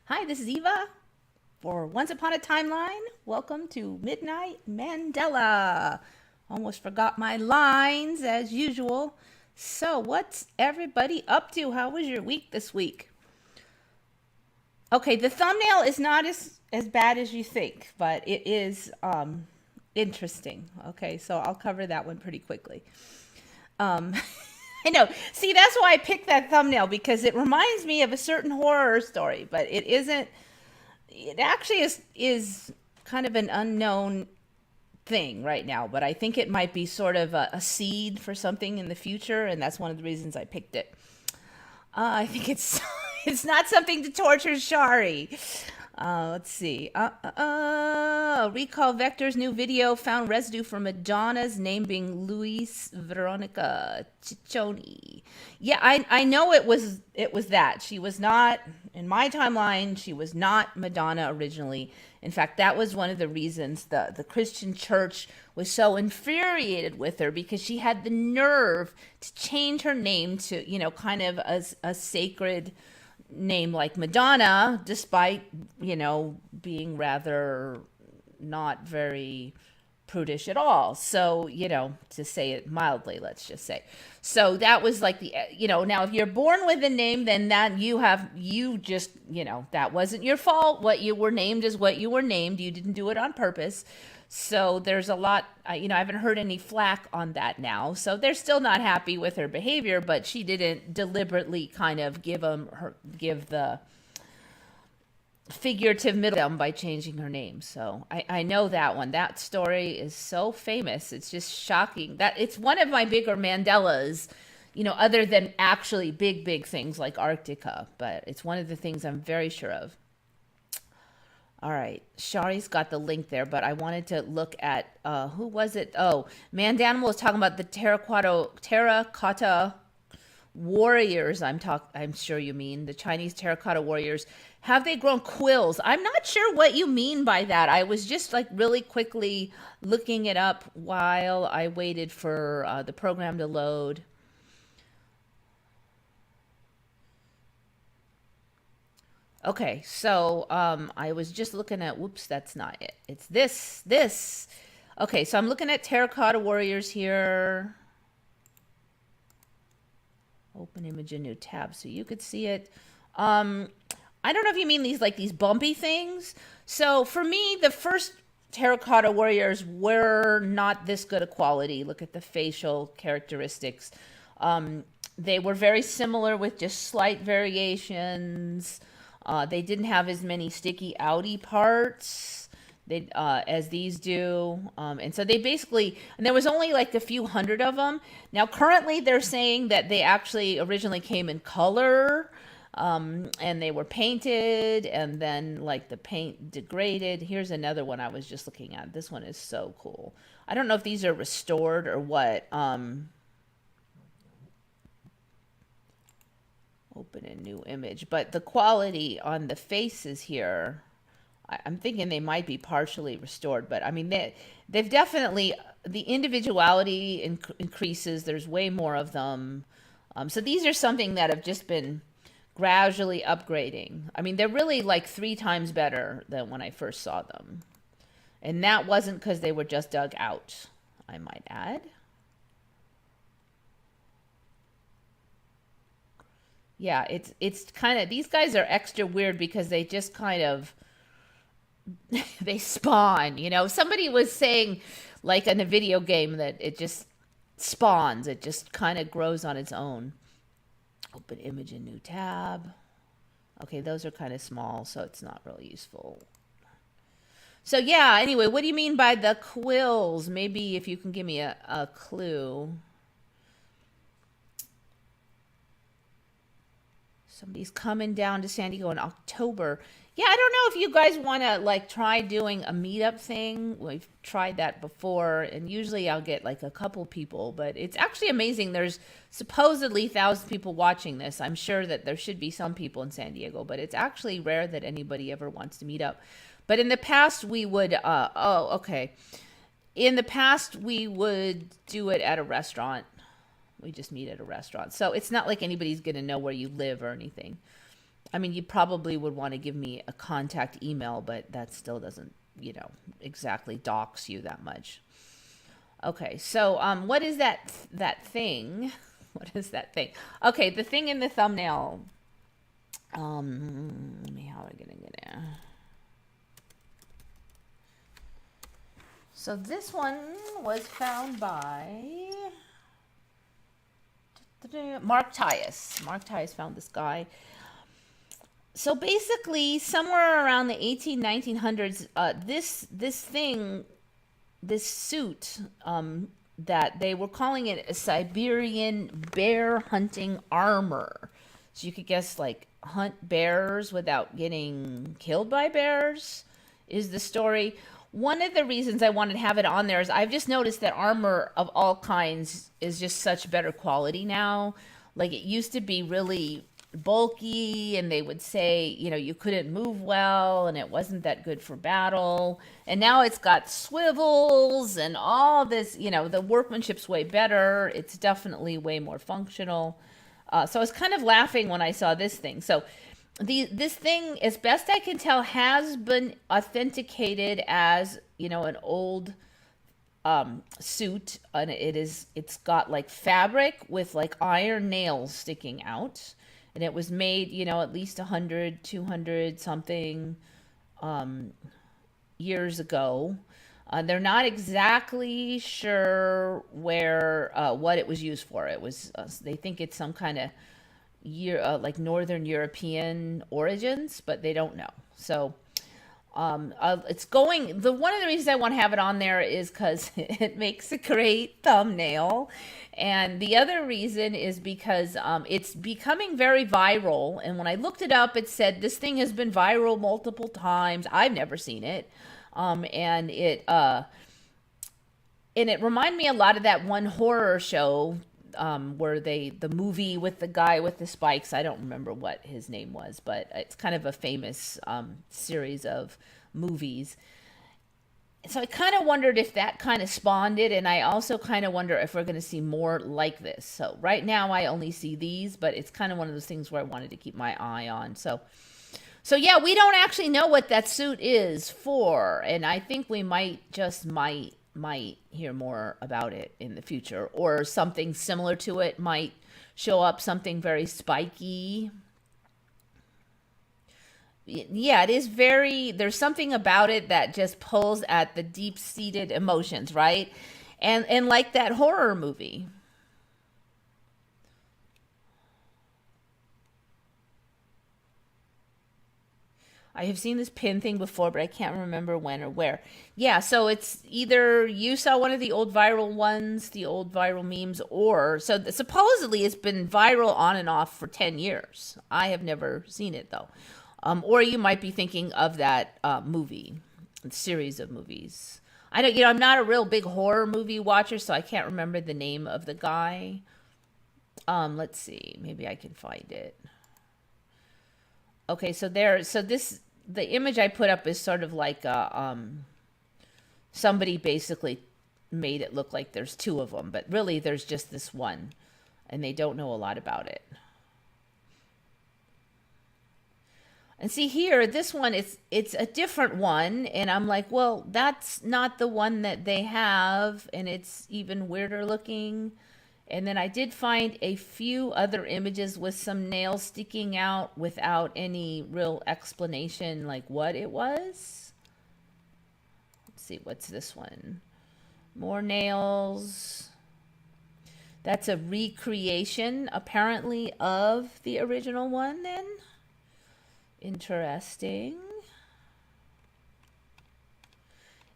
Hi, this is Eva for Once Upon a Timeline. Welcome to Midnight Mandela. Almost forgot my lines as usual. So, what's everybody up to? How was your week this week? Okay, the thumbnail is not as bad as you think, but it is interesting. Okay, so I'll cover that one pretty quickly. Um, I know. See, that's why I picked that thumbnail because it reminds me of a certain horror story, but it isn't. It actually is kind of an unknown thing right now, but I think it might be sort of a seed for something in the future, and that's one of the reasons I picked it. I think it's it's not something to torture Shari. Let's see. Recall Vector's new video found residue from Madonna's name being Luis Veronica Ciccioni. Yeah, I know it was that. She was not in my timeline, she was not Madonna originally. In fact, that was one of the reasons the Christian church was so infuriated with her because she had the nerve to change her name to, kind of a sacred name like Madonna, despite, being rather not very prudish at all. So, to say it mildly, let's just say. So that was like now if you're born with a name, then you just, that wasn't your fault. What you were named is what you were named. You didn't do it on purpose. So there's a lot, I haven't heard any flack on that now. So they're still not happy with her behavior, but she didn't deliberately kind of give the figurative middle them by changing her name. So I know that one. That story is so famous. It's just shocking. That it's one of my bigger Mandelas, other than actually big things like Arctica, but it's one of the things I'm very sure of. All right, Shari's got the link there, but I wanted to look at who was it? Oh, Mandanimal was talking about the terracotta warriors. I'm sure you mean the Chinese terracotta warriors. Have they grown quills? I'm not sure what you mean by that. I was just like really quickly looking it up while I waited for the program to load. Okay, so I was just looking at, whoops, that's not it. It's this. Okay, so I'm looking at Terracotta Warriors here. Open image in new tab so you could see it. I don't know if you mean these bumpy things. So for me, the first Terracotta Warriors were not this good a quality. Look at the facial characteristics. They were very similar with just slight variations. They didn't have as many sticky outy parts as these do. And so they basically, and there was only like a few hundred of them. Now, currently, they're saying that they actually originally came in color. And they were painted, and then like the paint degraded. Here's another one I was just looking at. This one is so cool. I don't know if these are restored or what. Open a new image, but the quality on the faces here, I'm thinking they might be partially restored, but I mean they've definitely, the individuality increases. There's way more of them. So these are something that have just been gradually upgrading. I mean, they're really like 3 times better than when I first saw them. And that wasn't because they were just dug out, I might add. Yeah, it's kind of, these guys are extra weird because they just kind of they spawn, Somebody was saying like in a video game that it just spawns. It just kind of grows on its own. Open image in new tab. Okay, those are kind of small, so it's not really useful. So yeah, anyway, what do you mean by the quills? Maybe if you can give me a clue. Somebody's coming down to San Diego in October. Yeah, I don't know if you guys want to like try doing a meetup thing. We've tried that before, and usually I'll get like a couple people, but it's actually amazing. There's supposedly thousands of people watching this. I'm sure that there should be some people in San Diego, but it's actually rare that anybody ever wants to meet up. But in the past, we would, okay. In the past, we would do it at a restaurant. We just meet at a restaurant. So it's not like anybody's going to know where you live or anything. I mean, you probably would want to give me a contact email, but that still doesn't, exactly dox you that much. Okay, so what is that thing? What is that thing? Okay, the thing in the thumbnail. How are we gonna get it? So this one was found by Mark Tyus. Mark Tyus found this guy. So basically, somewhere around the 1900s, this suit, that they were calling it a Siberian bear hunting armor. So you could guess, like, hunt bears without getting killed by bears is the story. One of the reasons I wanted to have it on there is I've just noticed that armor of all kinds is just such better quality now. Like, it used to be really bulky, and they would say, you couldn't move well and it wasn't that good for battle. And now it's got swivels and all this, the workmanship's way better. It's definitely way more functional. So I was kind of laughing when I saw this thing. So this thing, as best I can tell, has been authenticated as, an old suit, and it's got like fabric with like iron nails sticking out, and it was made, at least 100, 200 something years ago. They're not exactly sure what it was used for. It was they think it's some kind of like Northern European origins, but they don't know. So it's going. One of the reasons I want to have it on there is because it makes a great thumbnail, and the other reason is because it's becoming very viral. And when I looked it up, it said this thing has been viral multiple times. I've never seen it, and it reminded me a lot of that one horror show where the movie with the guy with the spikes. I don't remember what his name was, but it's kind of a famous series of movies. So I kind of wondered if that kind of spawned it, and I also kind of wonder if we're going to see more like this. So right now I only see these, but it's kind of one of those things where I wanted to keep my eye on. So yeah, we don't actually know what that suit is for, and I think we might hear more about it in the future, or something similar to it might show up, something very spiky. Yeah, it is there's something about it that just pulls at the deep-seated emotions, right? And like that horror movie. I have seen this pin thing before, but I can't remember when or where. Yeah, so it's either you saw one of the old viral ones, the old viral memes, or so supposedly it's been viral on and off for 10 years. I have never seen it though. Or you might be thinking of that movie, series of movies. I don't, I'm not a real big horror movie watcher, so I can't remember the name of the guy. Let's see, maybe I can find it. Okay, so the image I put up is sort of like somebody basically made it look like there's two of them, but really there's just this one, and they don't know a lot about it. And see here, this one, it's a different one, and I'm like, well, that's not the one that they have, and it's even weirder looking. And then I did find a few other images with some nails sticking out without any real explanation, like what it was. Let's see, what's this one? More nails. That's a recreation, apparently, of the original one then. Interesting.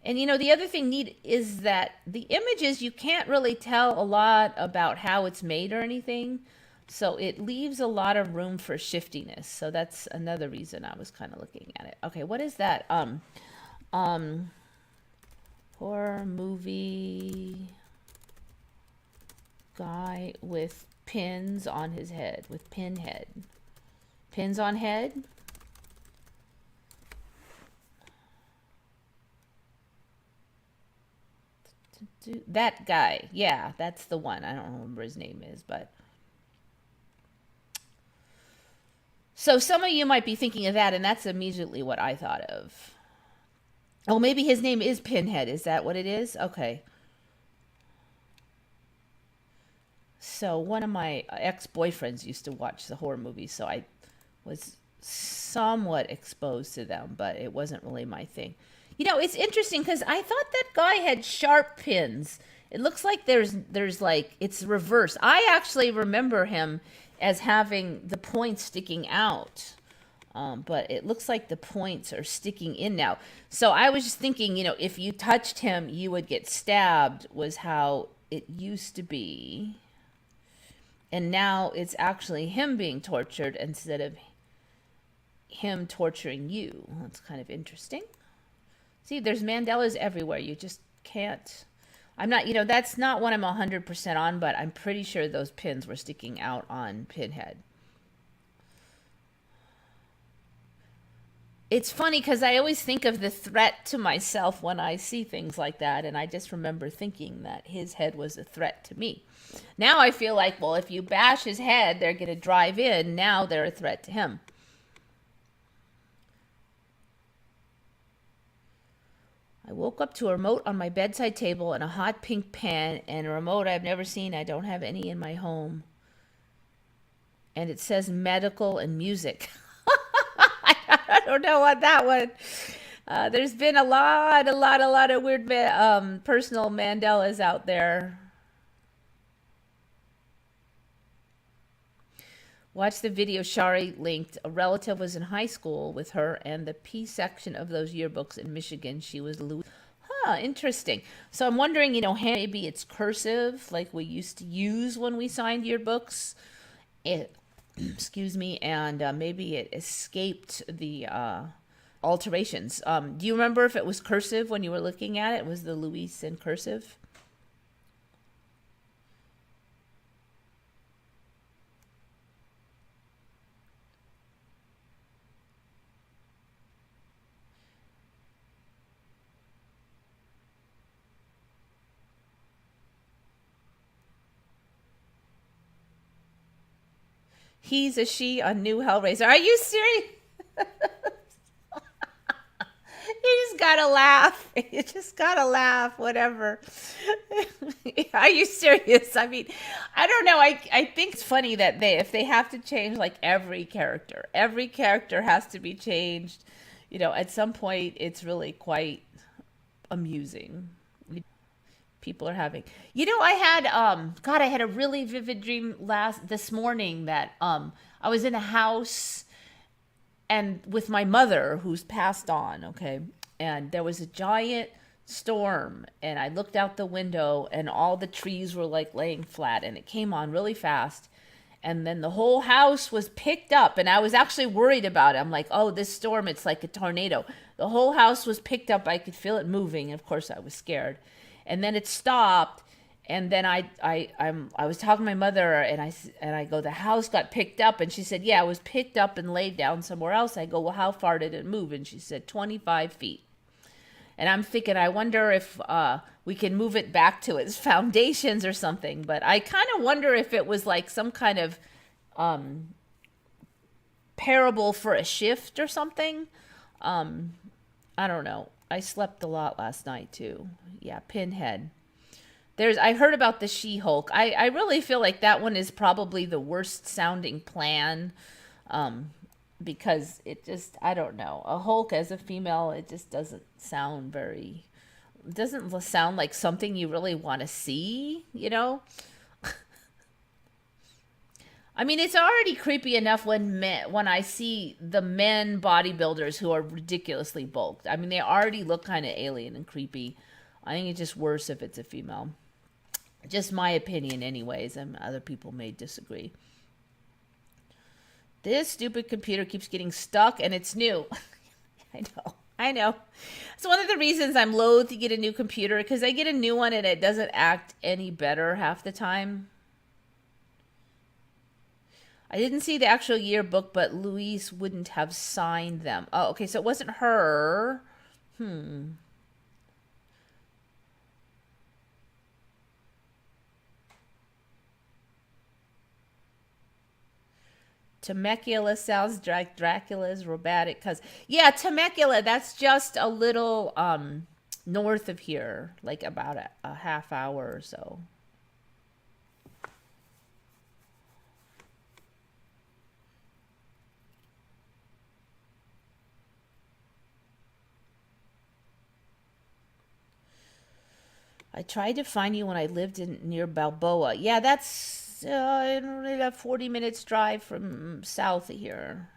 And the other thing neat is that the images, you can't really tell a lot about how it's made or anything. So it leaves a lot of room for shiftiness. So that's another reason I was kind of looking at it. Okay, what is that? Horror movie guy with pins on his head, with pin head. Pins on head? That guy, yeah, that's the one. I don't remember his name is, but So some of you might be thinking of that, and that's immediately what I thought of. Oh, maybe his name is Pinhead. Is that what it is? Okay. So one of my ex-boyfriends used to watch the horror movies, so I was somewhat exposed to them, but it wasn't really my thing. You know, it's interesting because I thought that guy had sharp pins. It looks like there's like it's reverse. I actually remember him as having the points sticking out. But it looks like the points are sticking in now. So I was just thinking, you know, if you touched him, you would get stabbed, was how it used to be. And now it's actually him being tortured instead of him torturing you. That's kind of interesting. See, there's Mandelas everywhere. You just can't. I'm not, you know, that's not what I'm 100% on, but I'm pretty sure those pins were sticking out on Pinhead. It's funny because I always think of the threat to myself when I see things like that, and I just remember thinking that his head was a threat to me. Now I feel like, well, if you bash his head, they're going to drive in. Now they're a threat to him. I woke up to a remote on my bedside table and a hot pink pan and a remote I've never seen. I don't have any in my home. And it says medical and music. I don't know what that one. There's been a lot of weird personal Mandelas out there. Watch the video Shari linked. A relative was in high school with her and the P section of those yearbooks in Michigan. She was Louis. Huh, interesting. So I'm wondering, you know, maybe it's cursive like we used to use when we signed yearbooks. Excuse me, and maybe it escaped the alterations. Do you remember if it was cursive when you were looking at it? Was the Louis in cursive? He's a she on New Hellraiser. Are you serious? You just gotta laugh. You just gotta laugh, whatever. Are you serious? I mean, I don't know. I think it's funny that if they have to change like every character has to be changed. You know, at some point it's really quite amusing. People are having. You know, I had a really vivid dream this morning that I was in a house and with my mother who's passed on, okay? And there was a giant storm and I looked out the window and all the trees were like laying flat and it came on really fast. And then the whole house was picked up and I was actually worried about it. I'm like, oh, this storm, it's like a tornado. The whole house was picked up. I could feel it moving. Of course, I was scared. And then it stopped. And then I was talking to my mother and I go, the house got picked up. And she said, yeah, it was picked up and laid down somewhere else. I go, well, how far did it move? And she said, 25 feet. And I'm thinking, I wonder if we can move it back to its foundations or something. But I kind of wonder if it was like some kind of parable for a shift or something. I don't know. I slept a lot last night too. Yeah, Pinhead. I heard about the She-Hulk. I really feel like that one is probably the worst sounding plan. Because it just, I don't know. A Hulk as a female, it just doesn't sound like something you really want to see, you know? I mean, it's already creepy enough when I see the men bodybuilders who are ridiculously bulked. I mean, they already look kind of alien and creepy. I think it's just worse if it's a female. Just my opinion anyways, and other people may disagree. This stupid computer keeps getting stuck and it's new. I know. It's one of the reasons I'm loath to get a new computer because I get a new one and it doesn't act any better half the time. I didn't see the actual yearbook, but Louise wouldn't have signed them. Oh, okay, so it wasn't her. Temecula sounds like Dracula's robotic cousin. Yeah, Temecula, that's just a little north of here, like about a half hour or so. I tried to find you when I lived in near Balboa. Yeah, that's a 40 minutes drive from south of here.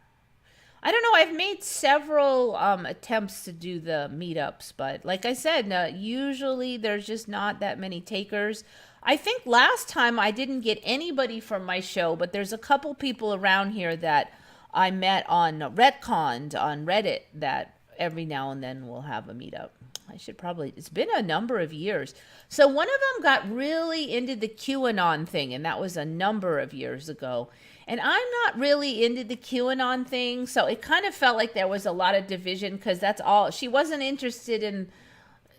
I don't know. I've made several attempts to do the meetups, but like I said, usually there's just not that many takers. I think last time I didn't get anybody from my show, but there's a couple people around here that I met on Retconned on Reddit that every now and then we'll have a meetup. I should probably, it's been a number of years. So one of them got really into the QAnon thing, and that was a number of years ago. And I'm not really into the QAnon thing, so it kind of felt like there was a lot of division because that's all. She wasn't interested in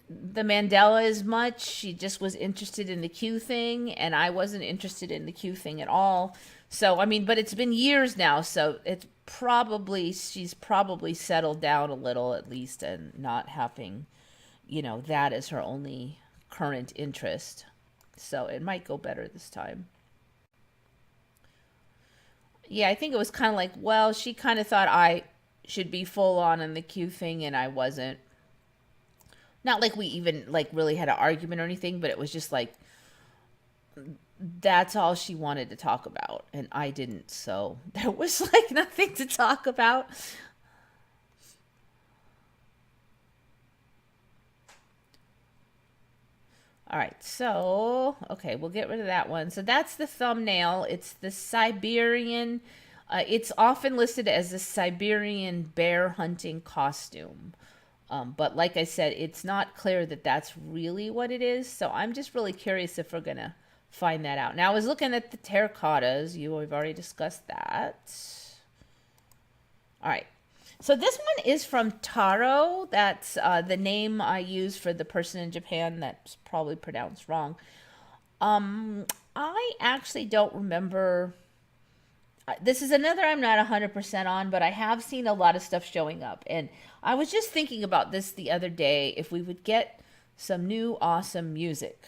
the Mandela as much. She just was interested in the Q thing, and I wasn't interested in the Q thing at all. So, I mean, but it's been years now, so it's probably, she's probably settled down a little at least and not having, that is her only current interest. So it might go better this time. Yeah, I think it was kind of like, well, she kind of thought I should be full on in the Q thing and I wasn't. Not like we even like really had an argument or anything, but it was just like that's all she wanted to talk about and I didn't. So there was like nothing to talk about. All right, so, okay, we'll get rid of that one. So that's the thumbnail. It's the Siberian, it's often listed as the Siberian bear hunting costume. But like I said, it's not clear that that's really what it is. So I'm just really curious if we're going to find that out. Now, I was looking at the terracottas. We've already discussed that. All right. So this one is from Taro. That's the name I use for the person in Japan that's probably pronounced wrong. I actually don't remember. This is another I'm not 100% on, but I have seen a lot of stuff showing up. And I was just thinking about this the other day, if we would get some new awesome music.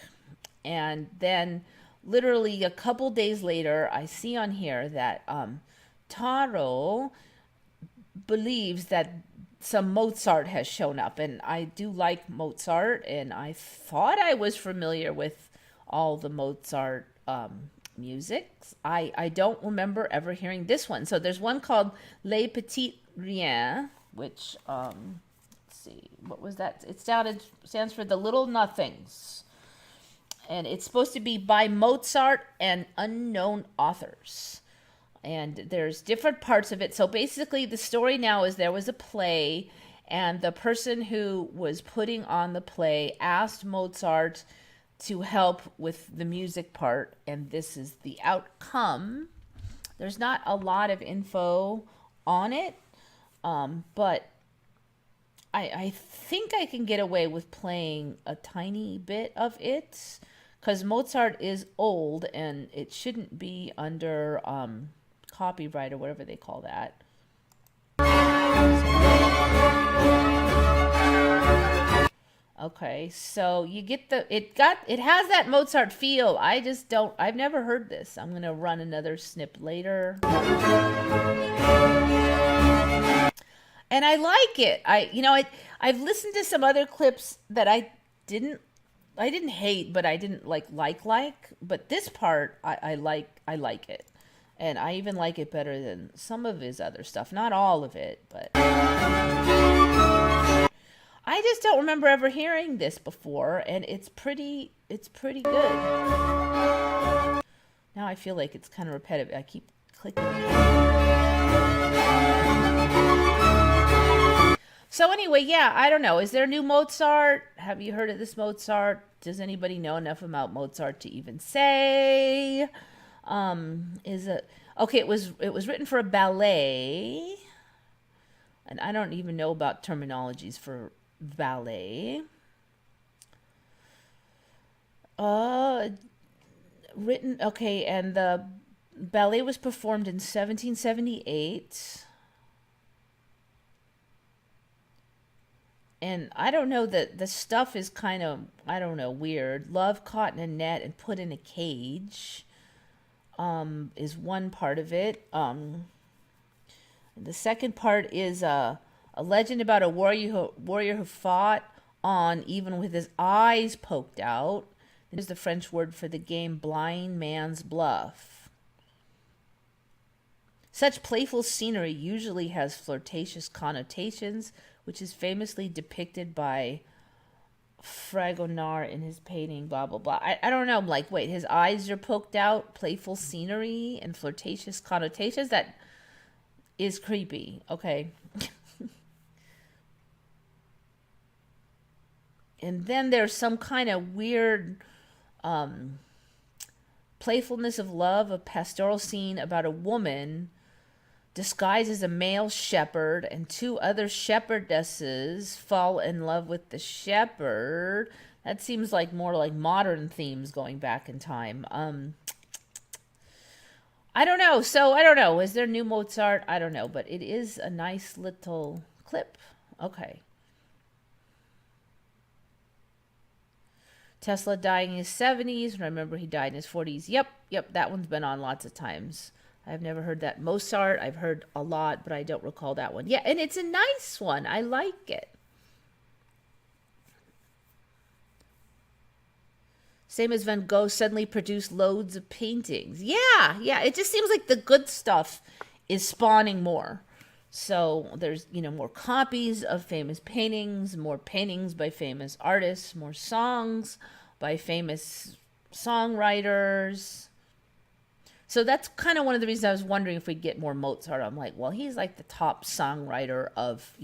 And then literally a couple days later, I see on here that Taro believes that some Mozart has shown up, and I do like Mozart, and I thought I was familiar with all the Mozart music. I don't remember ever hearing this one. So there's one called Les Petits Riens, which let's see, what was that? It stands for the Little Nothings, and it's supposed to be by Mozart and unknown authors. And there's different parts of it. So basically the story now is there was a play and the person who was putting on the play asked Mozart to help with the music part. And this is the outcome. There's not a lot of info on it, but I think I can get away with playing a tiny bit of it because Mozart is old and it shouldn't be under copyright or whatever they call that. Okay, so you get it has that Mozart feel. I've never heard this. I'm gonna run another snip later. And I like it. I've listened to some other clips that I didn't hate, but I didn't like, but this part I like it. And I even like it better than some of his other stuff. Not all of it, but I just don't remember ever hearing this before, and it's pretty good. Now I feel like it's kind of repetitive. I keep clicking. So anyway, yeah, I don't know. Is there new Mozart? Have you heard of this Mozart? Does anybody know enough about Mozart to even say? Okay, it was written for a ballet, and I don't even know about terminologies for ballet. Written, okay, and the Ballet was performed in 1778. And I don't know, that the stuff is kind of, I don't know, weird. Love caught in a net and put in a cage is one part of it. The second part is a legend about a warrior who fought on even with his eyes poked out. This is the French word for the game blind man's bluff. Such playful scenery usually has flirtatious connotations, which is famously depicted by Fragonard in his painting, blah, blah, blah. I don't know. I'm like, wait, his eyes are poked out, playful scenery, and flirtatious connotations? That is creepy. Okay. And then there's some kind of weird playfulness of love, a pastoral scene about a woman disguised as a male shepherd, and two other shepherdesses fall in love with the shepherd. That seems like more like modern themes going back in time. I don't know. So I don't know. Is there new Mozart? I don't know, but it is a nice little clip. Okay. Tesla dying in his 70s. Remember, he died in his 40s. Yep, that one's been on lots of times. I've never heard that. Mozart, I've heard a lot, but I don't recall that one. Yeah, and it's a nice one. I like it. Same as Van Gogh suddenly produced loads of paintings. Yeah, it just seems like the good stuff is spawning more. So there's, more copies of famous paintings, more paintings by famous artists, more songs by famous songwriters. So that's kind of one of the reasons I was wondering if we'd get more Mozart. I'm like, well, he's like the top songwriter of,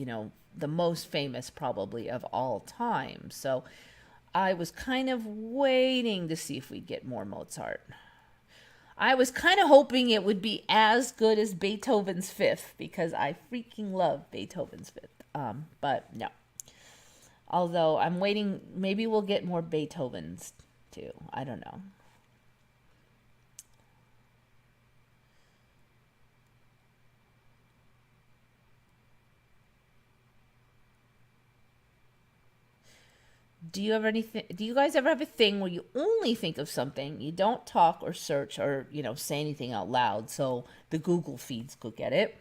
the most famous probably of all time. So I was kind of waiting to see if we'd get more Mozart. I was kind of hoping it would be as good as Beethoven's Fifth, because I freaking love Beethoven's Fifth. But no. Although I'm waiting, maybe we'll get more Beethoven's too. I don't know. Do you guys ever have a thing where you only think of something, you don't talk or search or, say anything out loud, so the Google feeds could get it,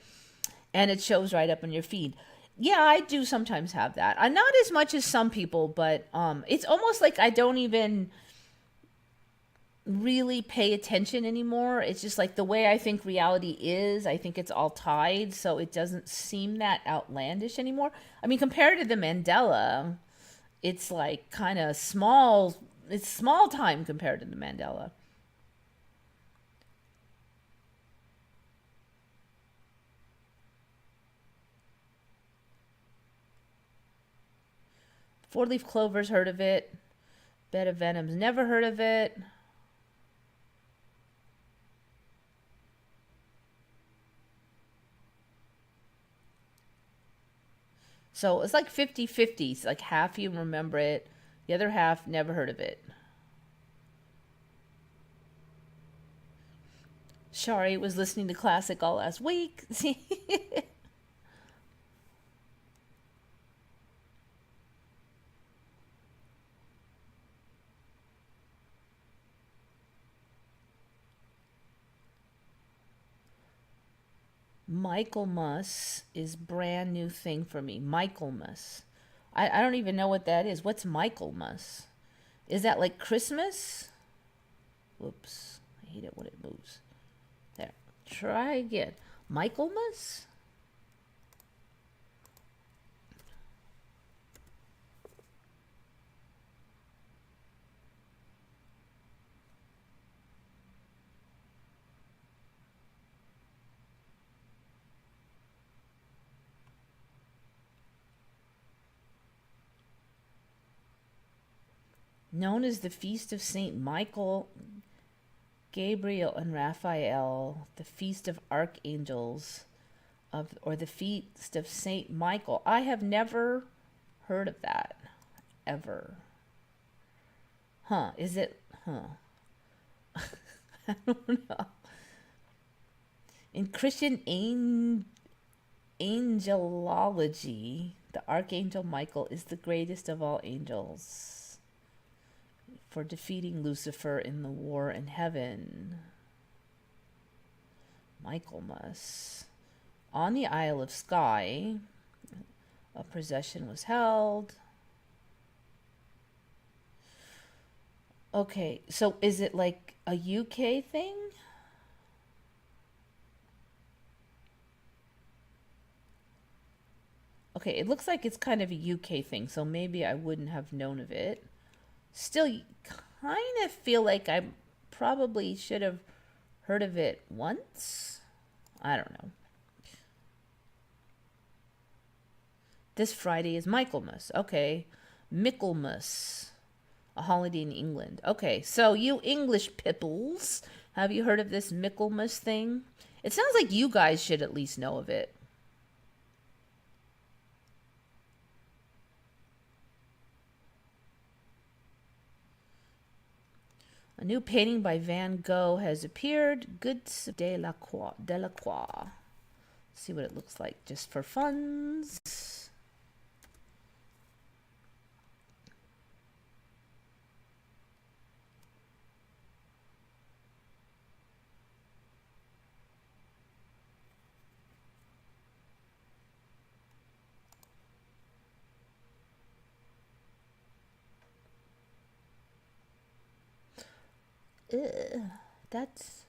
and it shows right up in your feed? Yeah, I do sometimes have that. Not as much as some people, but it's almost like I don't even really pay attention anymore. It's just like the way I think reality is, I think it's all tied, so it doesn't seem that outlandish anymore. I mean, compared to the Mandela, it's like kind of small. It's small time compared to the Mandela. Four-leaf clovers, heard of it. Bed of venoms, never heard of it. So it's like 50-50. It's like half you remember it, the other half never heard of it. Shari was listening to classic all last week. Michaelmas is brand new thing for me. Michaelmas. I don't even know what that is. What's Michaelmas? Is that like Christmas? Whoops. I hate it when it moves. There. Try again. Michaelmas? Known as the Feast of St. Michael, Gabriel, and Raphael, the Feast of Archangels, or the Feast of St. Michael. I have never heard of that, ever. Huh, is it? Huh. I don't know. In Christian angelology, the Archangel Michael is the greatest of all angels for defeating Lucifer in the war in heaven. Michaelmas. On the Isle of Skye, a procession was held. Okay, so is it like a UK thing? Okay, it looks like it's kind of a UK thing, so maybe I wouldn't have known of it. Still, kind of feel like I probably should have heard of it once. I don't know. This Friday is Michaelmas. Okay. Michaelmas. A holiday in England. Okay, so you English pipples, have you heard of this Michaelmas thing? It sounds like you guys should at least know of it. A new painting by Van Gogh has appeared. Goods de la Croix. See what it looks like just for funs. Ugh, that's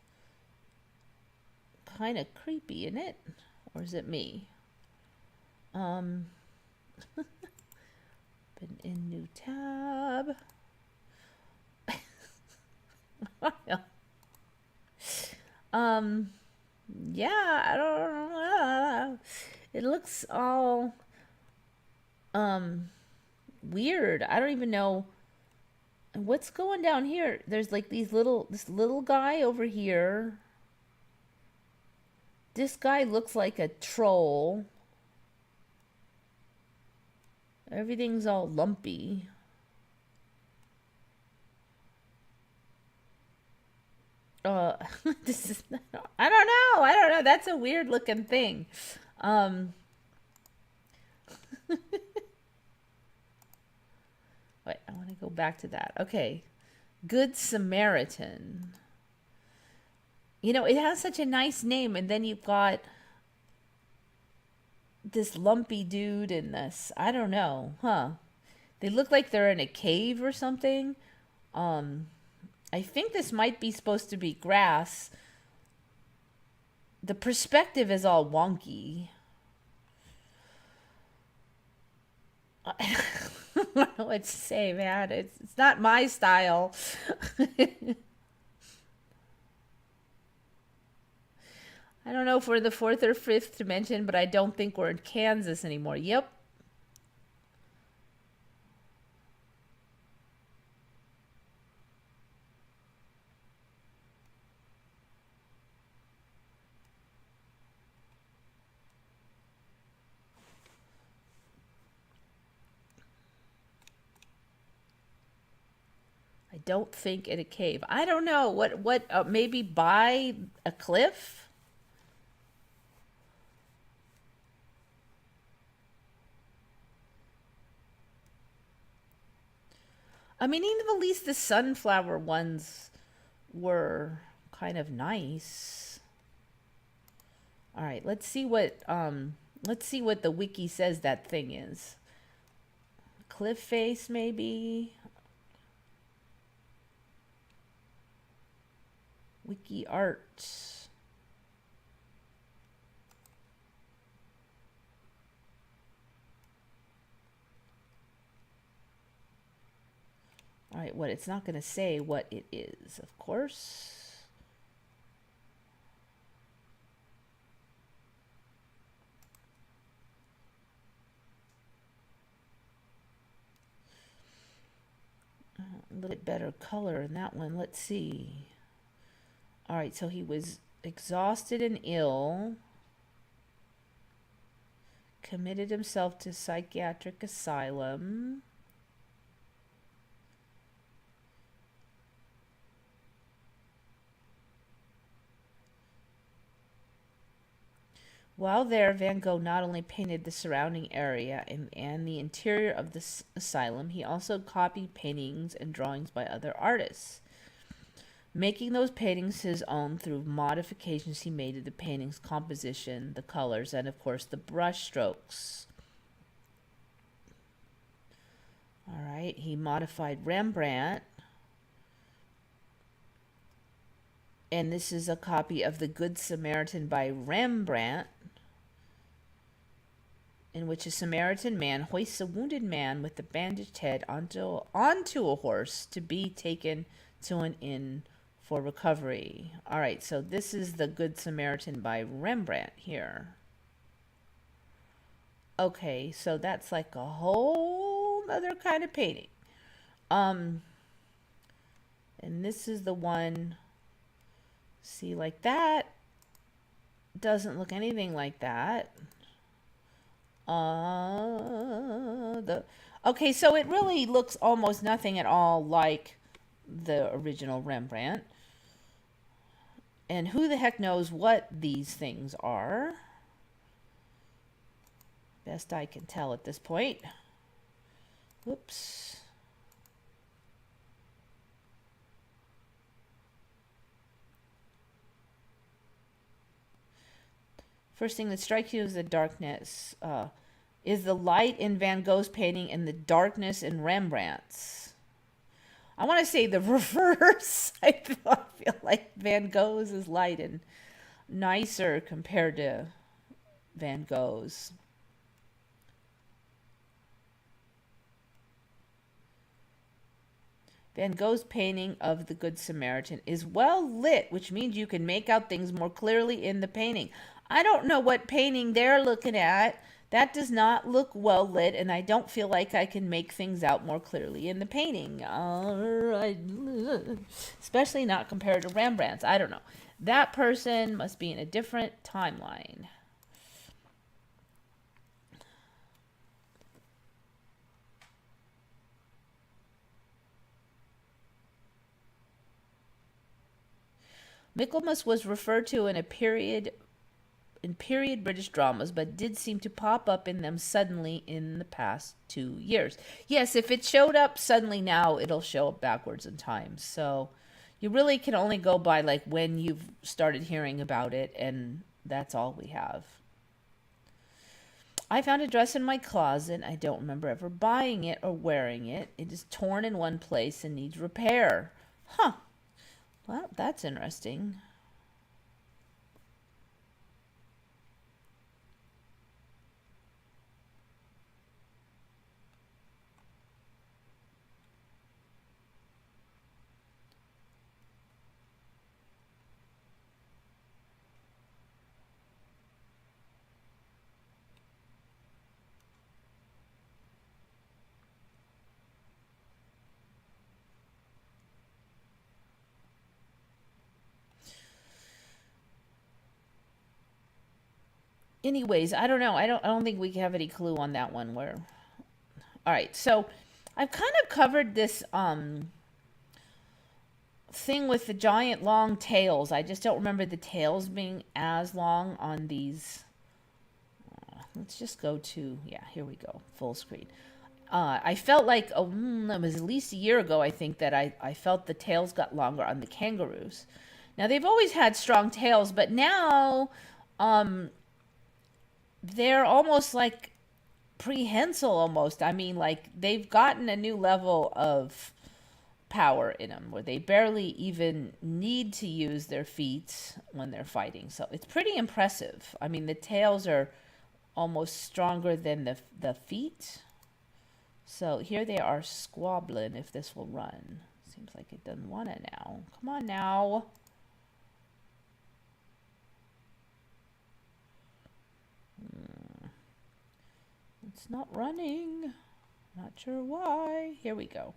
kind of creepy, isn't it? Or is it me? Been in new tab. Yeah, I don't know. It looks all weird. I don't even know what's going down here. There's like this little guy over here. This guy looks like a troll. Everything's all lumpy. This is, I don't know. That's a weird looking thing. Wait, I want to go back to that. Okay. Good Samaritan. You know, it has such a nice name, and then you've got this lumpy dude in this. I don't know, huh? They look like they're in a cave or something. I think this might be supposed to be grass. The perspective is all wonky. I don't know what to say, man. It's not my style. I don't know if we're in the fourth or fifth dimension, but I don't think we're in Kansas anymore. Yep. I don't think in a cave. I don't know. What, maybe by a cliff? I mean, even at least the sunflower ones were kind of nice. All right, let's see what the wiki says that thing is. Cliff face, maybe. Wiki art. All right, what? It's not going to say what it is, of course. A little bit better color in that one. Let's see. All right, so he was exhausted and ill, committed himself to psychiatric asylum. While there, Van Gogh not only painted the surrounding area and the interior of the asylum, he also copied paintings and drawings by other artists, making those paintings his own through modifications he made to the painting's composition, the colors, and of course the brush strokes. All right, he modified Rembrandt. And this is a copy of The Good Samaritan by Rembrandt, in which a Samaritan man hoists a wounded man with a bandaged head onto a horse to be taken to an inn for recovery. All right, so this is The Good Samaritan by Rembrandt here. Okay, so that's like a whole other kind of painting. And this is the one, see, like that doesn't look anything like that. Okay, so it really looks almost nothing at all like the original Rembrandt. And who the heck knows what these things are? Best I can tell at this point. Whoops. First thing that strikes you is the darkness. Is the light in Van Gogh's painting and the darkness in Rembrandt's? I want to say the reverse. I feel like Van Gogh's is light and nicer compared to Van Gogh's. Van Gogh's painting of the Good Samaritan is well lit, which means you can make out things more clearly in the painting. I don't know what painting they're looking at. That does not look well lit, and I don't feel like I can make things out more clearly in the painting. Especially not compared to Rembrandt's. I don't know. That person must be in a different timeline. Michaelmas was referred to in period British dramas, but did seem to pop up in them suddenly in the past 2 years. Yes, if it showed up suddenly now, it'll show up backwards in time. So you really can only go by like when you've started hearing about it, and that's all we have. I found a dress in my closet. I don't remember ever buying it or wearing it. It is torn in one place and needs repair. Huh. Well, that's interesting. Anyways, I don't know. I don't think we have any clue on that one. Where, all right. So, I've kind of covered this thing with the giant long tails. I just don't remember the tails being as long on these. Let's just go to, yeah, here we go, full screen. I felt like, it was at least a year ago, I think, that I felt the tails got longer on the kangaroos. Now, they've always had strong tails, but now they're almost like prehensile almost. I mean, like, they've gotten a new level of power in them where they barely even need to use their feet when they're fighting. So it's pretty impressive. I mean, the tails are almost stronger than the feet. So here they are squabbling if this will run. Seems like it doesn't want to now. Come on now. It's not running. Not sure why. Here we go.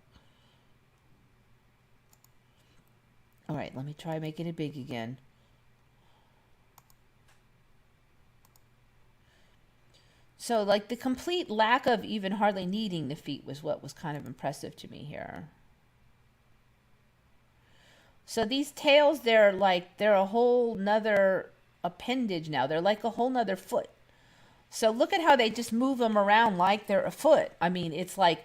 All right, let me try making it big again. So, like, the complete lack of even hardly needing the feet was what was kind of impressive to me here. So these tails, they're a whole nother appendage now. They're like a whole nother foot. So look at how they just move them around like they're a foot. I mean, it's like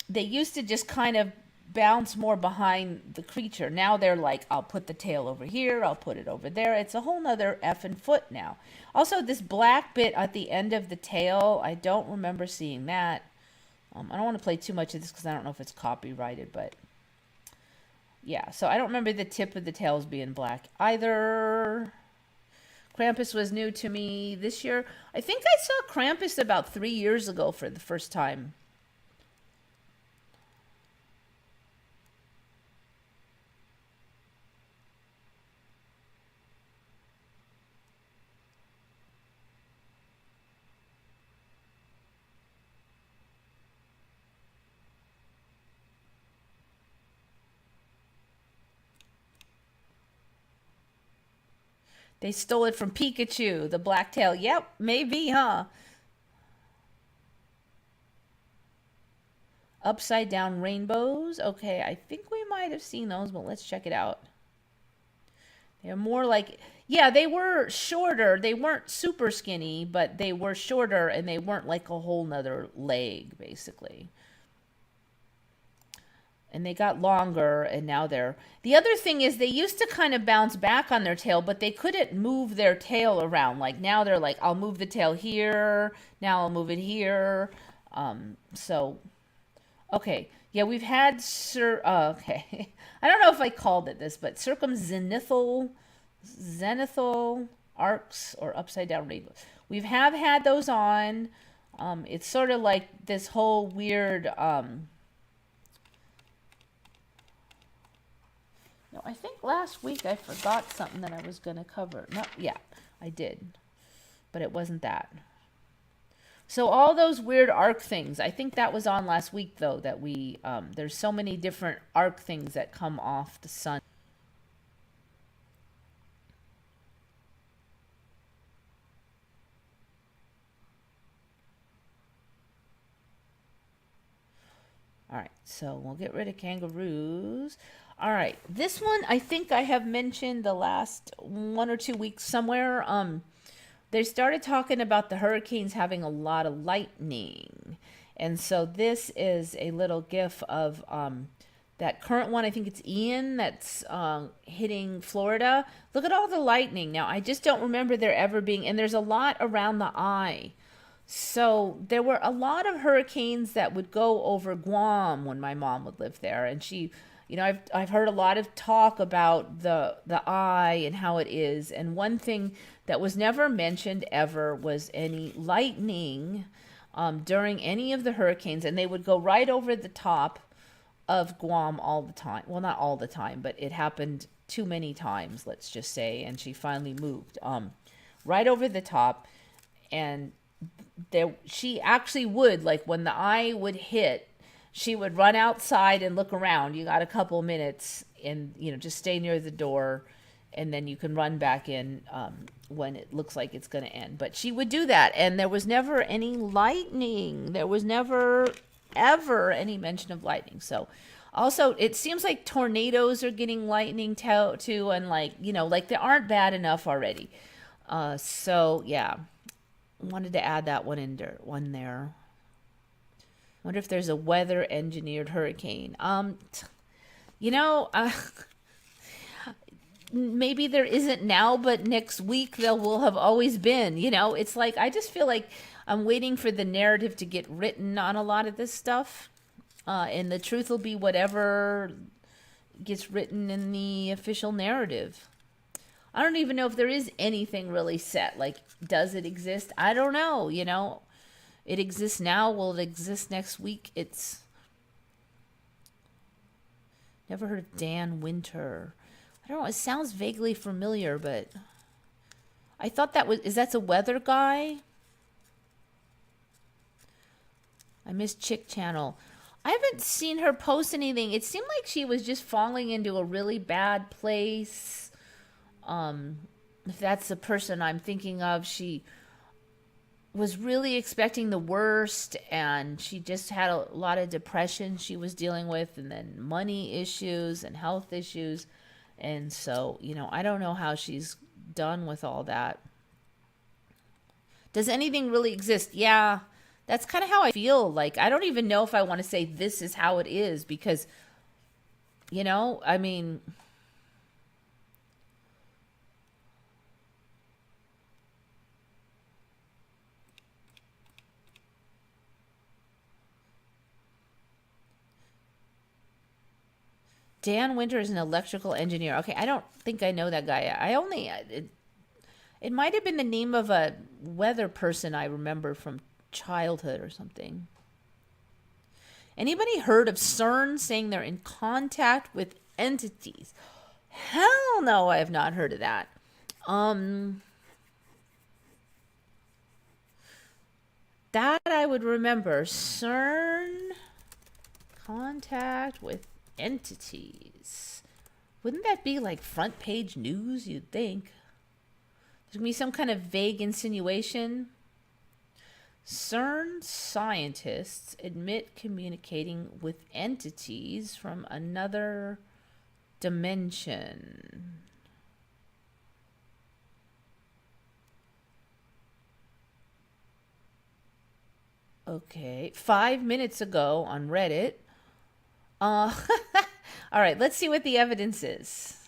they used to just kind of bounce more behind the creature. Now they're like, I'll put the tail over here, I'll put it over there. It's a whole nother effing foot now. Also, this black bit at the end of the tail, I don't remember seeing that. I don't want to play too much of this because I don't know if it's copyrighted, but yeah. So I don't remember the tip of the tails being black either. Krampus was new to me this year. I think I saw Krampus about 3 years ago for the first time. They stole it from Pikachu, the black tail. Yep, maybe, huh? Upside down rainbows. Okay, I think we might have seen those, but let's check it out. They're more like, yeah, they were shorter. They weren't super skinny, but they were shorter and they weren't like a whole nother leg, basically. And they got longer, and now they're... The other thing is they used to kind of bounce back on their tail, but they couldn't move their tail around. Like now they're like, I'll move the tail here, now I'll move it here. So, okay. Yeah, we've had... okay. I don't know if I called it this, but zenithal arcs or upside down rainbows. We have had those on. It's sort of like this whole weird... No, I think last week I forgot something that I was going to cover. No, yeah, I did. But it wasn't that. So all those weird arc things, I think that was on last week, though, that we, there's so many different arc things that come off the sun. All right, so we'll get rid of kangaroos. All right, this one I think I have mentioned the last 1 or 2 weeks somewhere. They started talking about the hurricanes having a lot of lightning. And so this is a little gif of that current one. I think it's Ian that's hitting Florida. Look at all the lightning. Now, I just don't remember there ever being, and there's a lot around the eye. So there were a lot of hurricanes that would go over Guam when my mom would live there. And she... You know, I've heard a lot of talk about the eye and how it is. And one thing that was never mentioned ever was any lightning during any of the hurricanes. And they would go right over the top of Guam all the time. Well, not all the time, but it happened too many times, let's just say. And she finally moved right over the top. And she actually would, like when the eye would hit, she would run outside and look around. You got a couple minutes and, you know, just stay near the door and then you can run back in when it looks like it's going to end. But she would do that. And there was never any lightning. There was never, ever any mention of lightning. So also, it seems like tornadoes are getting lightning too. And like, you know, like they aren't bad enough already. So, yeah, wanted to add that one there. Wonder if there's a weather engineered hurricane. You know, maybe there isn't now, but next week there will have always been. You know, it's like I just feel like I'm waiting for the narrative to get written on a lot of this stuff, and the truth will be whatever gets written in the official narrative. I don't even know if there is anything really set. Like, does it exist? I don't know. You know. It exists now. Will it exist next week? It's... Never heard of Dan Winter. I don't know. It sounds vaguely familiar, but... I thought that was... That's a weather guy? I missed Chick Channel. I haven't seen her post anything. It seemed like she was just falling into a really bad place. If that's the person I'm thinking of, she... was really expecting the worst, and she just had a lot of depression she was dealing with, and then money issues and health issues. And so, you know, I don't know how she's done with all that. Does anything really exist? Yeah, that's kind of how I feel. Like, I don't even know if I want to say this is how it is because, I mean, Dan Winter is an electrical engineer. Okay, I don't think I know that guy. It might have been the name of a weather person I remember from childhood or something. Anybody heard of CERN saying they're in contact with entities? Hell no, I have not heard of that. That I would remember. CERN contact with entities. Wouldn't that be like front page news, you'd think? There's going to be some kind of vague insinuation. CERN scientists admit communicating with entities from another dimension. Okay, 5 minutes ago on Reddit. All right, let's see what the evidence is.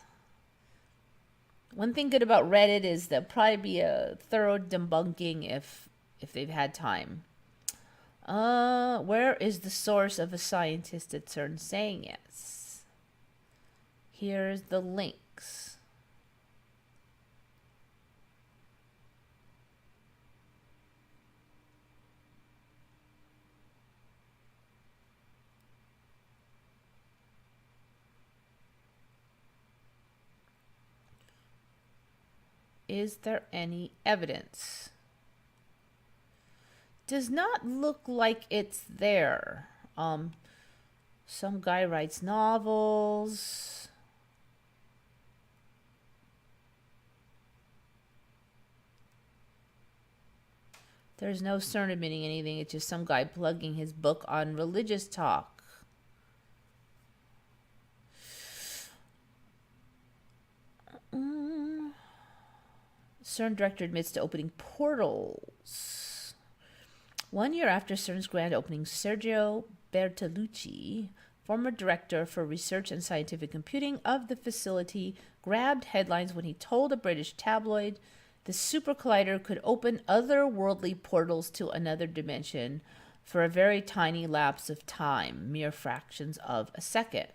One thing good about Reddit is there'll probably be a thorough debunking if they've had time. Where is the source of a scientist at CERN saying yes? Here's the links. Is there any evidence? Does not look like it's there. Some guy writes novels. There's no CERN admitting anything. It's just some guy plugging his book on religious talk. CERN director admits to opening portals. 1 year after CERN's grand opening, Sergio Bertolucci, former director for research and scientific computing of the facility, grabbed headlines when he told a British tabloid the super collider could open otherworldly portals to another dimension for a very tiny lapse of time, mere fractions of a second.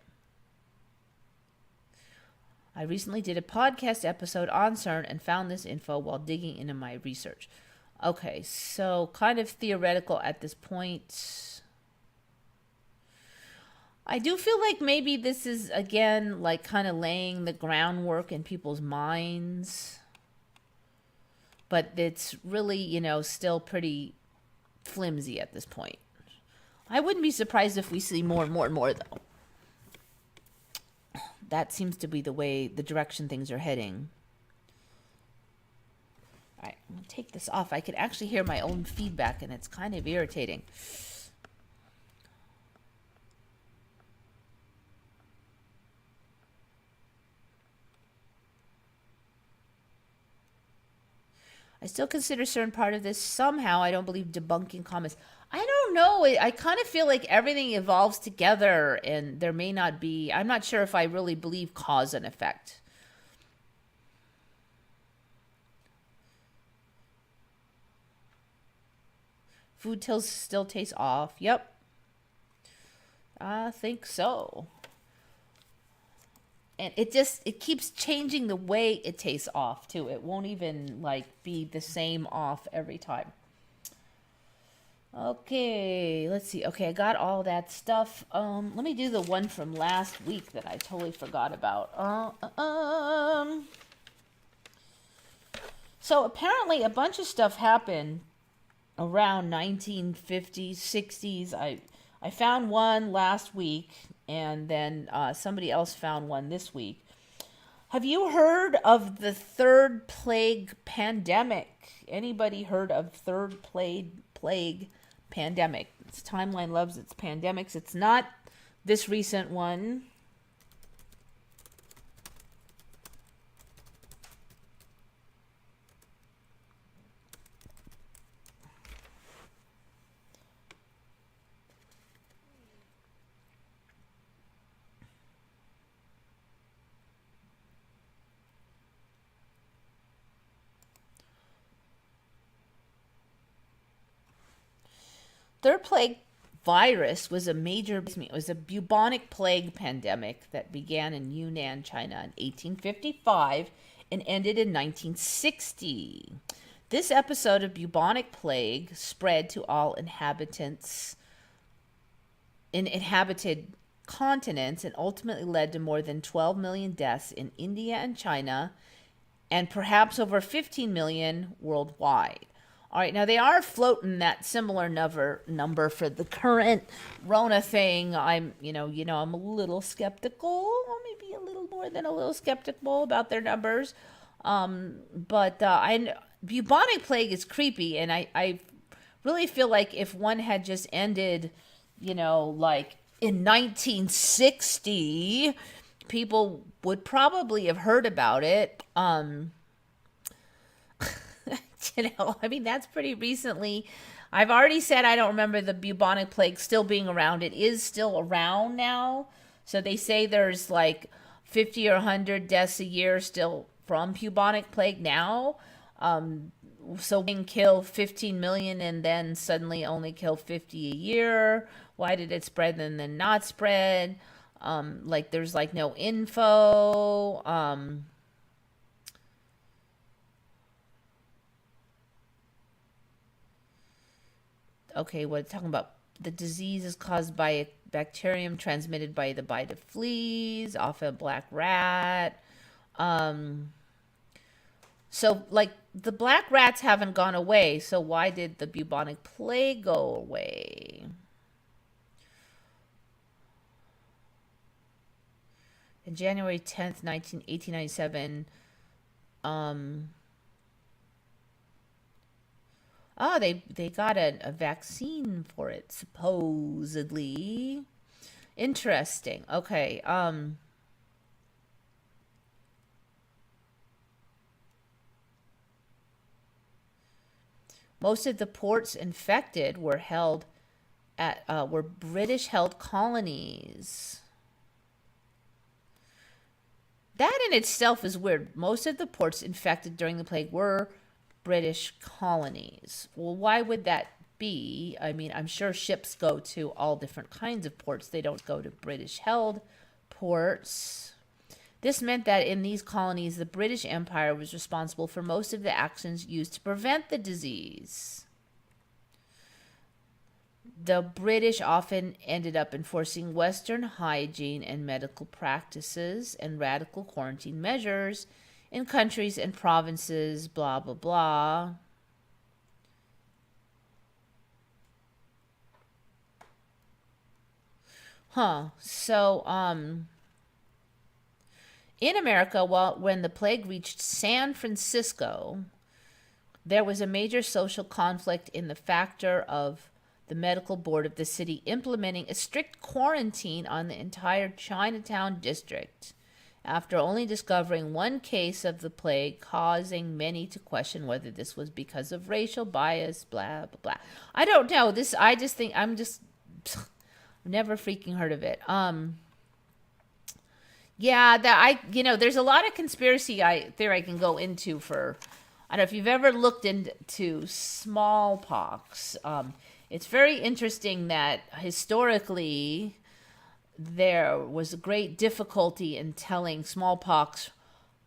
I recently did a podcast episode on CERN and found this info while digging into my research. Okay, so kind of theoretical at this point. I do feel like maybe this is, again, like kind of laying the groundwork in people's minds. But it's really, still pretty flimsy at this point. I wouldn't be surprised if we see more and more and more, though. That seems to be the direction things are heading. All right, I'm going to take this off. I could actually hear my own feedback, and it's kind of irritating. I still consider CERN part of this. Somehow, I don't believe debunking comments. I don't know. I kind of feel like everything evolves together, and there may not be. I'm not sure if I really believe cause and effect. Food still tastes off. Yep. I think so. And it keeps changing the way it tastes off too. It won't even be the same off every time. Okay, let's see. Okay, I got all that stuff. Let me do the one from last week that I totally forgot about. So apparently a bunch of stuff happened around 1950s, 60s. I found one last week, and then somebody else found one this week. Have you heard of the third plague pandemic? Anybody heard of third plague pandemic? It's Timeline loves its pandemics. It's not this recent one. third plague virus was it was a bubonic plague pandemic that began in Yunnan, China in 1855 and ended in 1960. This episode of bubonic plague spread to all inhabitants in inhabited continents and ultimately led to more than 12 million deaths in India and China and perhaps over 15 million worldwide. All right, now they are floating that similar number for the current Rona thing. I'm a little skeptical, or maybe a little more than a little skeptical about their numbers. But bubonic plague is creepy, and I really feel like if one had just ended, like in 1960, people would probably have heard about it. That's pretty recently. I've already said I don't remember the bubonic plague still being around. It is still around now. So they say there's like 50 or 100 deaths a year still from bubonic plague now. So we can kill 15 million and then suddenly only kill 50 a year. Why did it spread and then not spread? There's like no info. Okay, what talking about? The disease is caused by a bacterium transmitted by the bite of fleas off a black rat. So, the black rats haven't gone away, so why did the bubonic plague go away? In January 10th, 1897, they got a vaccine for it, supposedly. Interesting. Okay. Most of the ports infected were British-held colonies. That in itself is weird. Most of the ports infected during the plague were British colonies. Well, why would that be? I'm sure ships go to all different kinds of ports. They don't go to British-held ports. This meant that in these colonies, the British Empire was responsible for most of the actions used to prevent the disease. The British often ended up enforcing Western hygiene and medical practices and radical quarantine measures in countries and provinces, blah, blah, blah. So, in America, when the plague reached San Francisco, there was a major social conflict in the factor of the medical board of the city implementing a strict quarantine on the entire Chinatown district after only discovering one case of the plague, causing many to question whether this was because of racial bias, blah, blah, blah. I don't know. I've never freaking heard of it. There's a lot of conspiracy theory I can go into for, I don't know if you've ever looked into smallpox. It's very interesting that historically there was a great difficulty in telling smallpox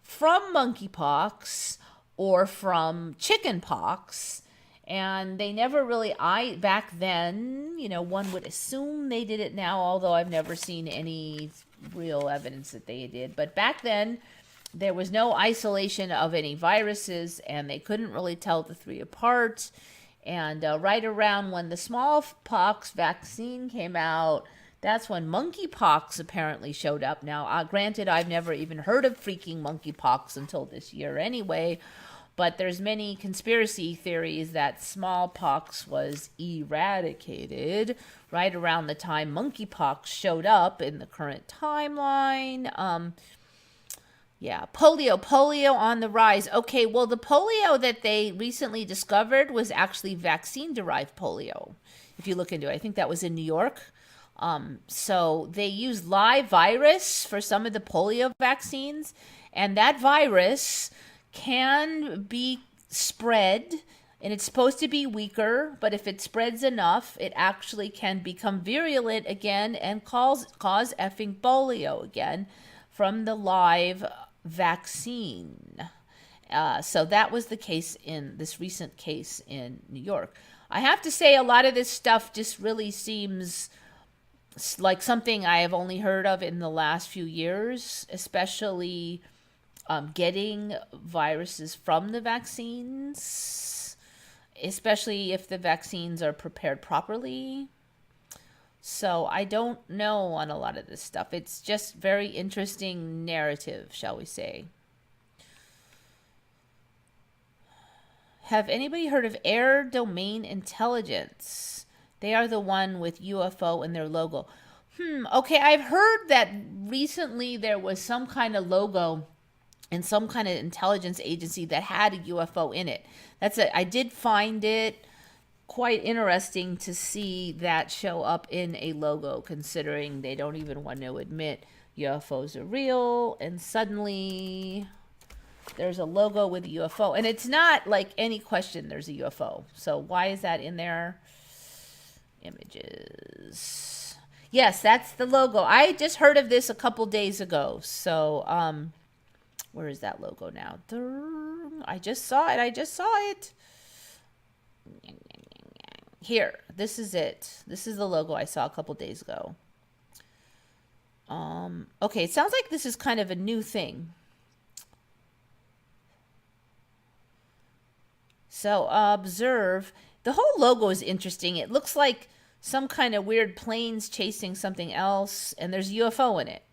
from monkeypox or from chickenpox. And they never really, back then, one would assume they did it now, although I've never seen any real evidence that they did. But back then, there was no isolation of any viruses, and they couldn't really tell the three apart. And right around when the smallpox vaccine came out, that's when monkeypox apparently showed up. Now, granted, I've never even heard of freaking monkeypox until this year anyway, but there's many conspiracy theories that smallpox was eradicated right around the time monkeypox showed up in the current timeline. Polio on the rise. Okay, well, the polio that they recently discovered was actually vaccine-derived polio, if you look into it. I think that was in New York. So they use live virus for some of the polio vaccines, and that virus can be spread And it's supposed to be weaker, but if it spreads enough, it actually can become virulent again and cause effing polio again from the live vaccine. So that was the case in this recent case in New York. I have to say, a lot of this stuff just really seems like something I have only heard of in the last few years, especially getting viruses from the vaccines, especially if the vaccines are prepared properly. So I don't know on a lot of this stuff. It's just very interesting narrative, shall we say. Have anybody heard of Air Domain Intelligence? They are the one with UFO in their logo. Okay, I've heard that recently there was some kind of logo in some kind of intelligence agency that had a UFO in it. That's it. I did find it quite interesting to see that show up in a logo, considering they don't even want to admit UFOs are real, and suddenly there's a logo with a UFO, and it's not like any question there's a UFO. So why is that in there? Images. Yes, that's the logo. I just heard of this a couple days ago. So where is that logo now? I just saw it. Here, this is it. This is the logo I saw a couple days ago. Okay, it sounds like this is kind of a new thing. So observe. The whole logo is interesting. It looks like some kind of weird planes chasing something else, and there's a UFO in it.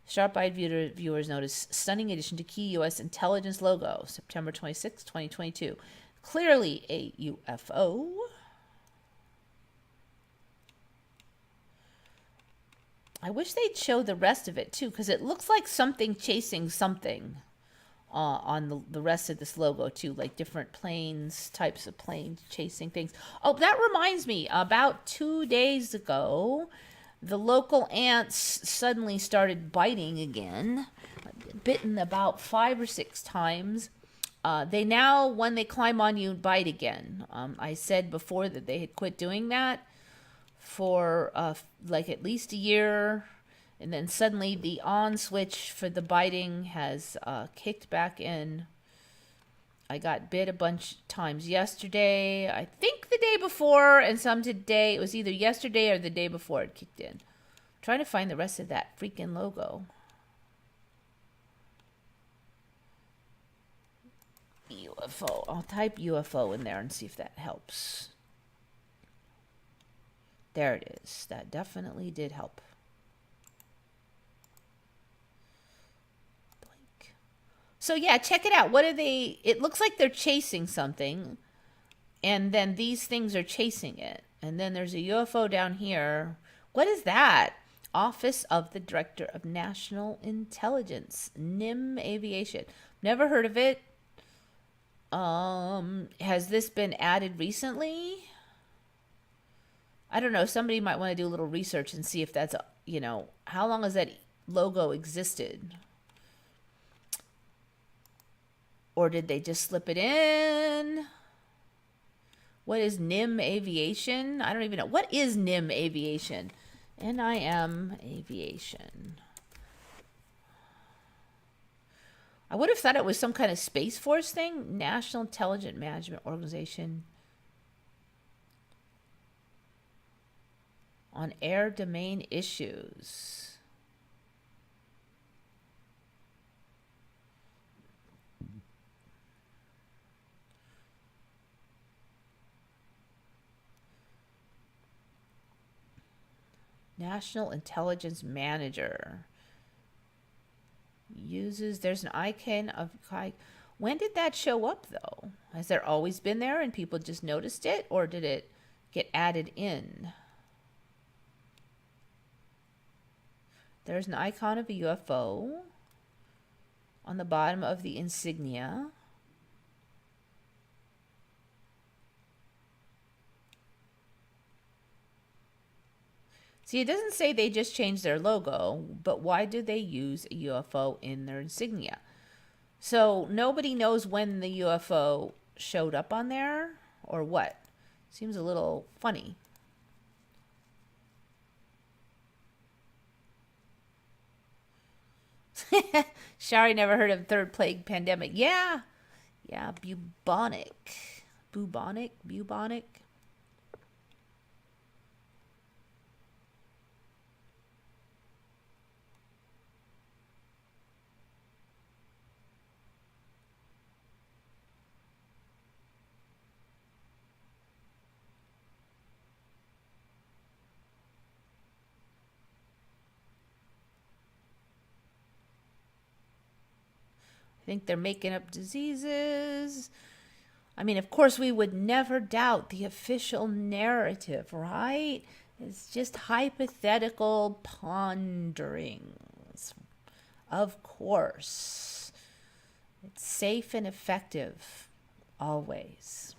Sharp-eyed viewers notice stunning addition to key U.S. intelligence logo, September 26, 2022. Clearly a UFO. I wish they'd show the rest of it, too, because it looks like something chasing something on the rest of this logo, too, like different planes, types of planes chasing things. Oh, that reminds me, about 2 days ago, the local ants suddenly started biting again. Bitten about 5 or 6 times. They now, when they climb on you, bite again. I said before that they had quit doing that for like at least a year. And then suddenly the on switch for the biting has kicked back in. I got bit a bunch times yesterday, I think the day before, and some today. It was either yesterday or the day before it kicked in. I'm trying to find the rest of that freaking logo. UFO. I'll type UFO in there and see if that helps. There it is. That definitely did help. So yeah, check it out. What are they? It looks like they're chasing something, and then these things are chasing it. And then there's a UFO down here. What is that? Office of the Director of National Intelligence, NIM Aviation. Never heard of it. Has this been added recently? I don't know. Somebody might want to do a little research and see if that's, how long has that logo existed? Or did they just slip it in? What is NIM Aviation? I don't even know. What is NIM Aviation? NIM Aviation. I would have thought it was some kind of Space Force thing. National Intelligence Management Organization. On air domain issues. National Intelligence Manager uses, there's an icon of, when did that show up though? Has there always been there and people just noticed it, or did it get added in? There's an icon of a UFO on the bottom of the insignia. See, it doesn't say they just changed their logo, but why do they use a UFO in their insignia? So nobody knows when the UFO showed up on there, or what? Seems a little funny. Shari never heard of third plague pandemic. Yeah. Yeah, bubonic. Bubonic. I think they're making up diseases. I mean, of course, we would never doubt the official narrative, right? It's just hypothetical ponderings. Of course. It's safe and effective, always.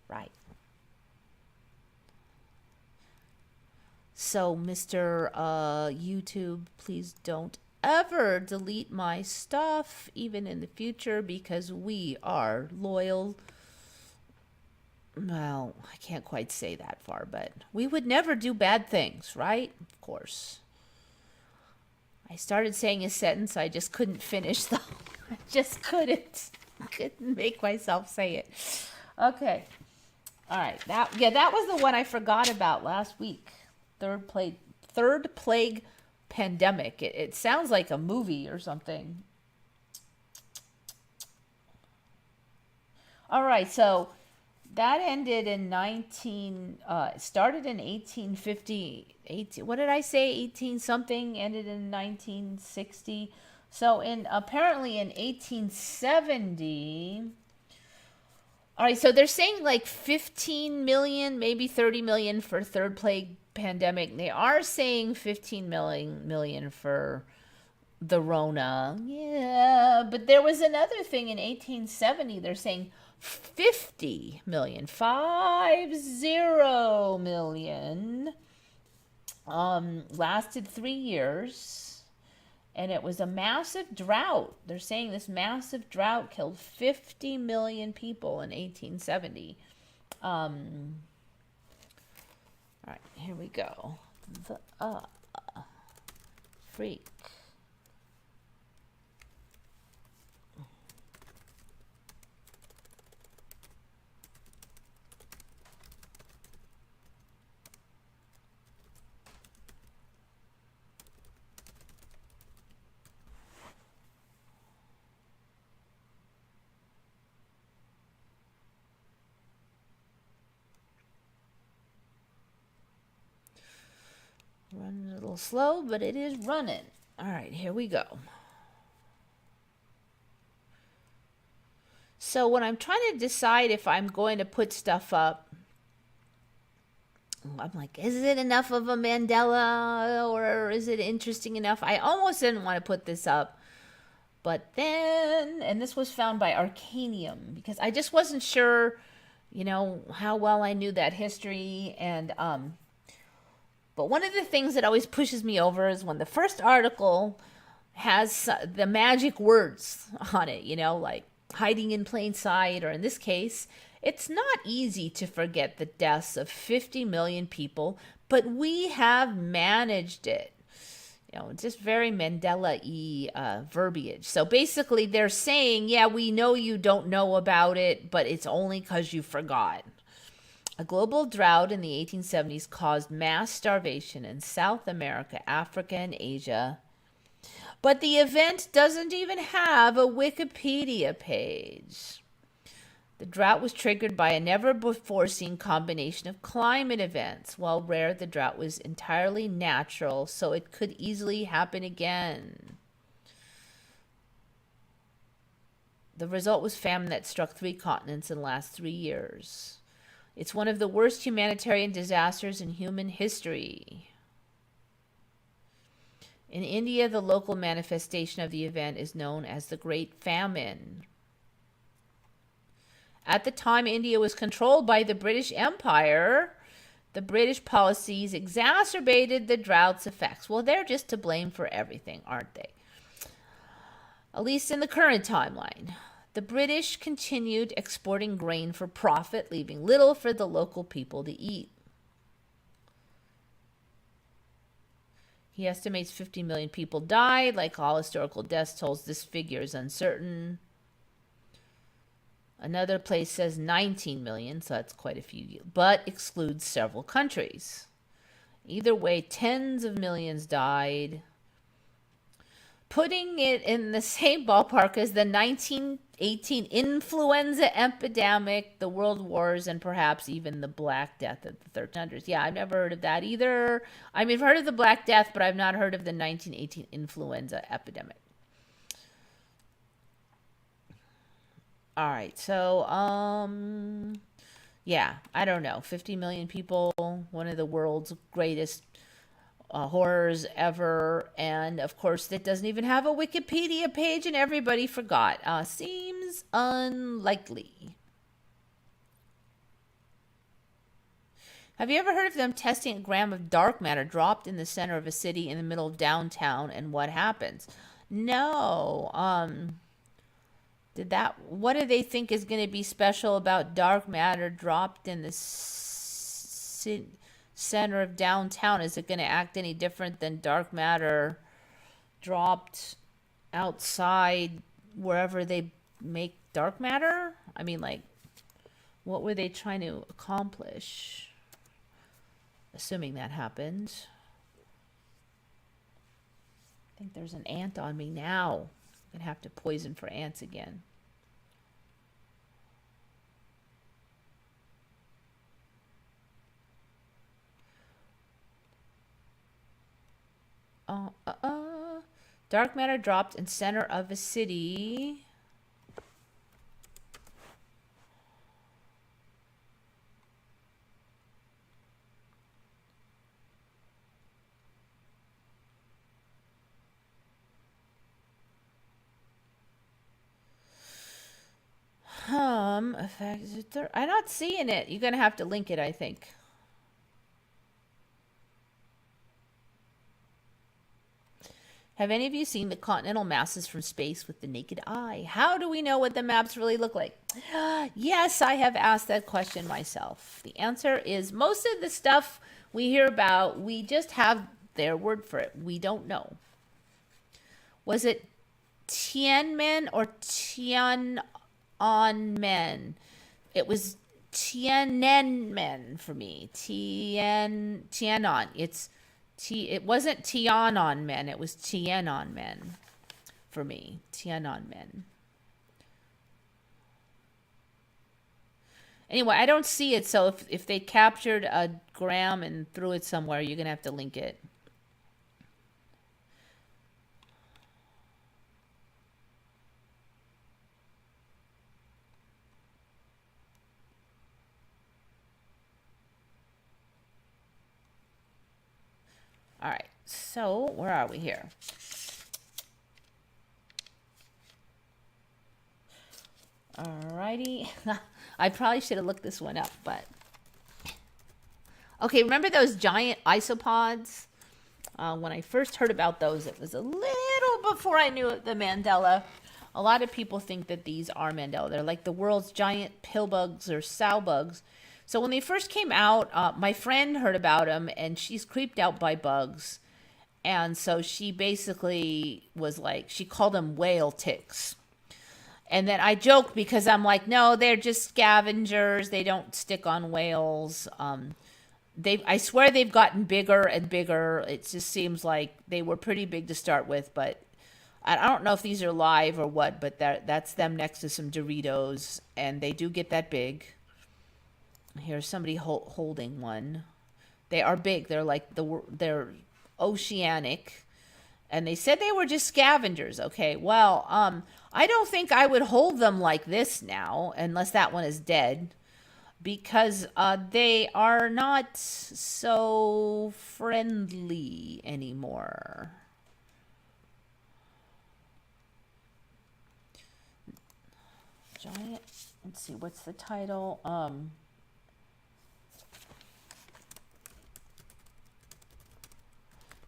Right. So, Mr. YouTube, please don't ever delete my stuff, even in the future, because we are loyal. Well, I can't quite say that far, but we would never do bad things, right? Of course. I started saying a sentence, I just couldn't finish though. I just couldn't make myself say it. Okay. All right. That was the one I forgot about last week. Third plague pandemic. It sounds like a movie or something. All right, so that ended in started in 1850. What did I say? 18 something, ended in 1960. So apparently in 1870. All right, so they're saying like 15 million, maybe 30 million for third plague pandemic. They are saying 15 million for the Rona. Yeah, but there was another thing in 1870. They're saying 50 million. 50 million. Lasted 3 years. And it was a massive drought. They're saying this massive drought killed 50 million people in 1870. All right, here we go. The freak. Running a little slow, but it is running. All right, here we go. So when I'm trying to decide if I'm going to put stuff up, I'm like, is it enough of a Mandela or is it interesting enough? I almost didn't want to put this up. But then, and this was found by Arcanium, because I just wasn't sure, how well I knew that history. And but one of the things that always pushes me over is when the first article has the magic words on it, like hiding in plain sight, or in this case, it's not easy to forget the deaths of 50 million people, but we have managed it. Just very Mandela-y verbiage. So basically they're saying, yeah, we know you don't know about it, but it's only because you forgot. A global drought in the 1870s caused mass starvation in South America, Africa, and Asia. But the event doesn't even have a Wikipedia page. The drought was triggered by a never-before-seen combination of climate events. While rare, the drought was entirely natural, so it could easily happen again. The result was famine that struck 3 continents in the last 3 years. It's one of the worst humanitarian disasters in human history. In India, the local manifestation of the event is known as the Great Famine. At the time, India was controlled by the British Empire. The British policies exacerbated the drought's effects. Well, they're just to blame for everything, aren't they? At least in the current timeline. The British continued exporting grain for profit, leaving little for the local people to eat. He estimates 50 million people died. Like all historical death tolls, this figure is uncertain. Another place says 19 million, so that's quite a few, but excludes several countries. Either way, tens of millions died, putting it in the same ballpark as the 1918 influenza epidemic, the world wars, and perhaps even the Black Death of the 1300s. Yeah, I've never heard of that either. I mean, I've heard of the Black Death, but I've not heard of the 1918 influenza epidemic. All right, so, yeah, I don't know. 50 million people, one of the world's greatest horrors ever. And of course, it doesn't even have a Wikipedia page, and everybody forgot. Seems unlikely. Have you ever heard of them testing a gram of dark matter dropped in the center of a city in the middle of downtown, and what happens? No. What do they think is going to be special about dark matter dropped in the center of downtown? Is it going to act any different than dark matter dropped outside wherever they make dark matter? I mean, like, what were they trying to accomplish? Assuming that happened. I think there's an ant on me now. I'm going to have to poison for ants again. Dark matter dropped in center of a city. I'm not seeing it. You're going to have to link it, I think. Have any of you seen the continental masses from space with the naked eye? How do we know what the maps really look like? Yes, I have asked that question myself. The answer is most of the stuff we hear about, we just have their word for it. We don't know. Was it Tianmen or Tiananmen? It was Tiananmen for me. Tianan. It wasn't Tiananmen. It was Tiananmen for me. Tiananmen. Anyway, I don't see it, so if they captured a gram and threw it somewhere, you're going to have to link it. All right, so where are we here? All righty. I probably should have looked this one up, but... Okay, remember those giant isopods? When I first heard about those, it was a little before I knew the Mandela. A lot of people think that these are Mandela. They're like the world's giant pill bugs or sow bugs. So when they first came out, my friend heard about them, and she's creeped out by bugs. And so she basically was like, she called them whale ticks. And then I joked because I'm like, no, they're just scavengers. They don't stick on whales. I swear they've gotten bigger and bigger. It just seems like they were pretty big to start with, but I don't know if these are live or what, but that's them next to some Doritos, and they do get that big. Here's somebody holding one. They are big. They're like they're oceanic, and they said they were just scavengers. Okay, well, I don't think I would hold them like this now, unless that one is dead, because they are not so friendly anymore. Giant. Let's see. What's the title?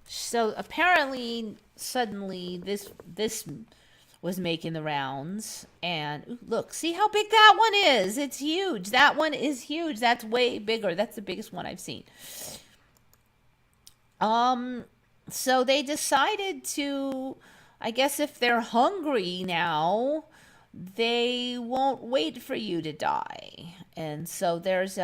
So apparently, suddenly, this was making the rounds. And ooh, look, see how big that one is. It's huge. That one is huge. That's way bigger. That's the biggest one I've seen. So they decided to, I guess if they're hungry now, they won't wait for you to die. And so there's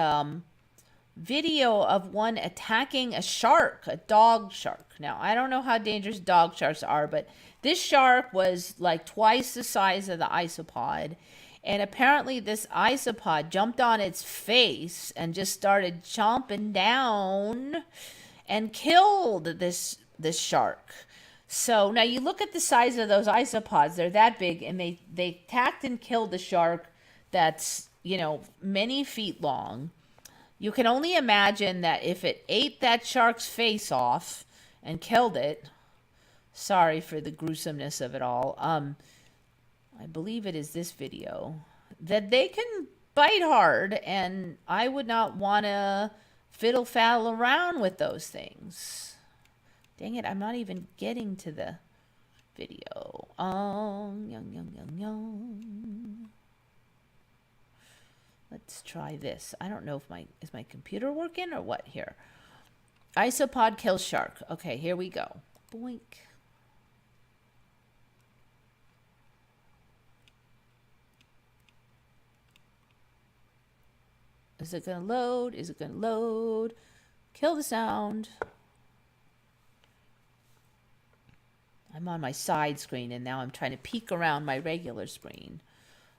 video of one attacking a shark, a dog shark. Now, I don't know how dangerous dog sharks are, but this shark was like twice the size of the isopod. And apparently this isopod jumped on its face and just started chomping down and killed this shark. So now you look at the size of those isopods, they're that big, and they attacked and killed the shark that's, you know, many feet long. You can only imagine that if it ate that shark's face off and killed it, sorry for the gruesomeness of it all, I believe it is this video, that they can bite hard, and I would not want to fiddle-faddle around with those things. Dang it, I'm not even getting to the video. Let's try this. I don't know if is my computer working or what here. Isopod kills shark. Okay, here we go. Boink. Is it going to load? Is it going to load? Kill the sound. I'm on my side screen, and now I'm trying to peek around my regular screen.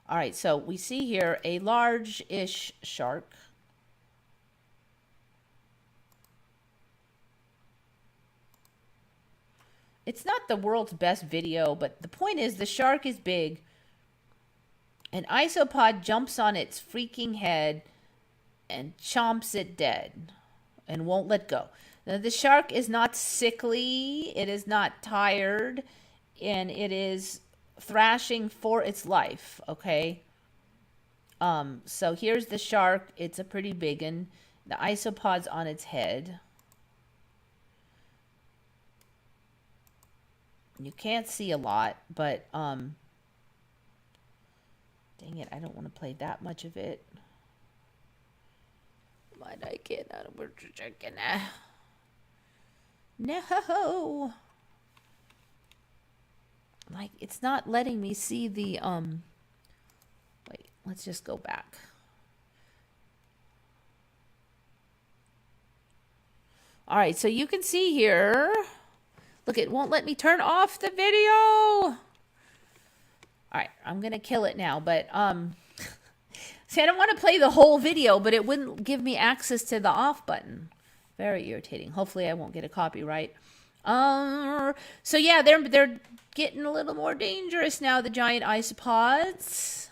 All right, so we see here a large-ish shark. It's not the world's best video, but the point is the shark is big. An isopod jumps on its freaking head and chomps it dead and won't let go. Now, the shark is not sickly, it is not tired, and it is thrashing for its life, okay? So here's the shark. It's a pretty big one. The isopod's on its head. You can't see a lot, but dang it, I don't want to play that much of it. But I can't. We're checking. No. Like, it's not letting me see the wait, let's just go back. All right, so you can see here. Look, it won't let me turn off the video. All right, I'm going to kill it now, but see, I don't want to play the whole video, but it wouldn't give me access to the off button. Very irritating. Hopefully I won't get a copyright. So yeah, they're getting a little more dangerous now, the giant isopods.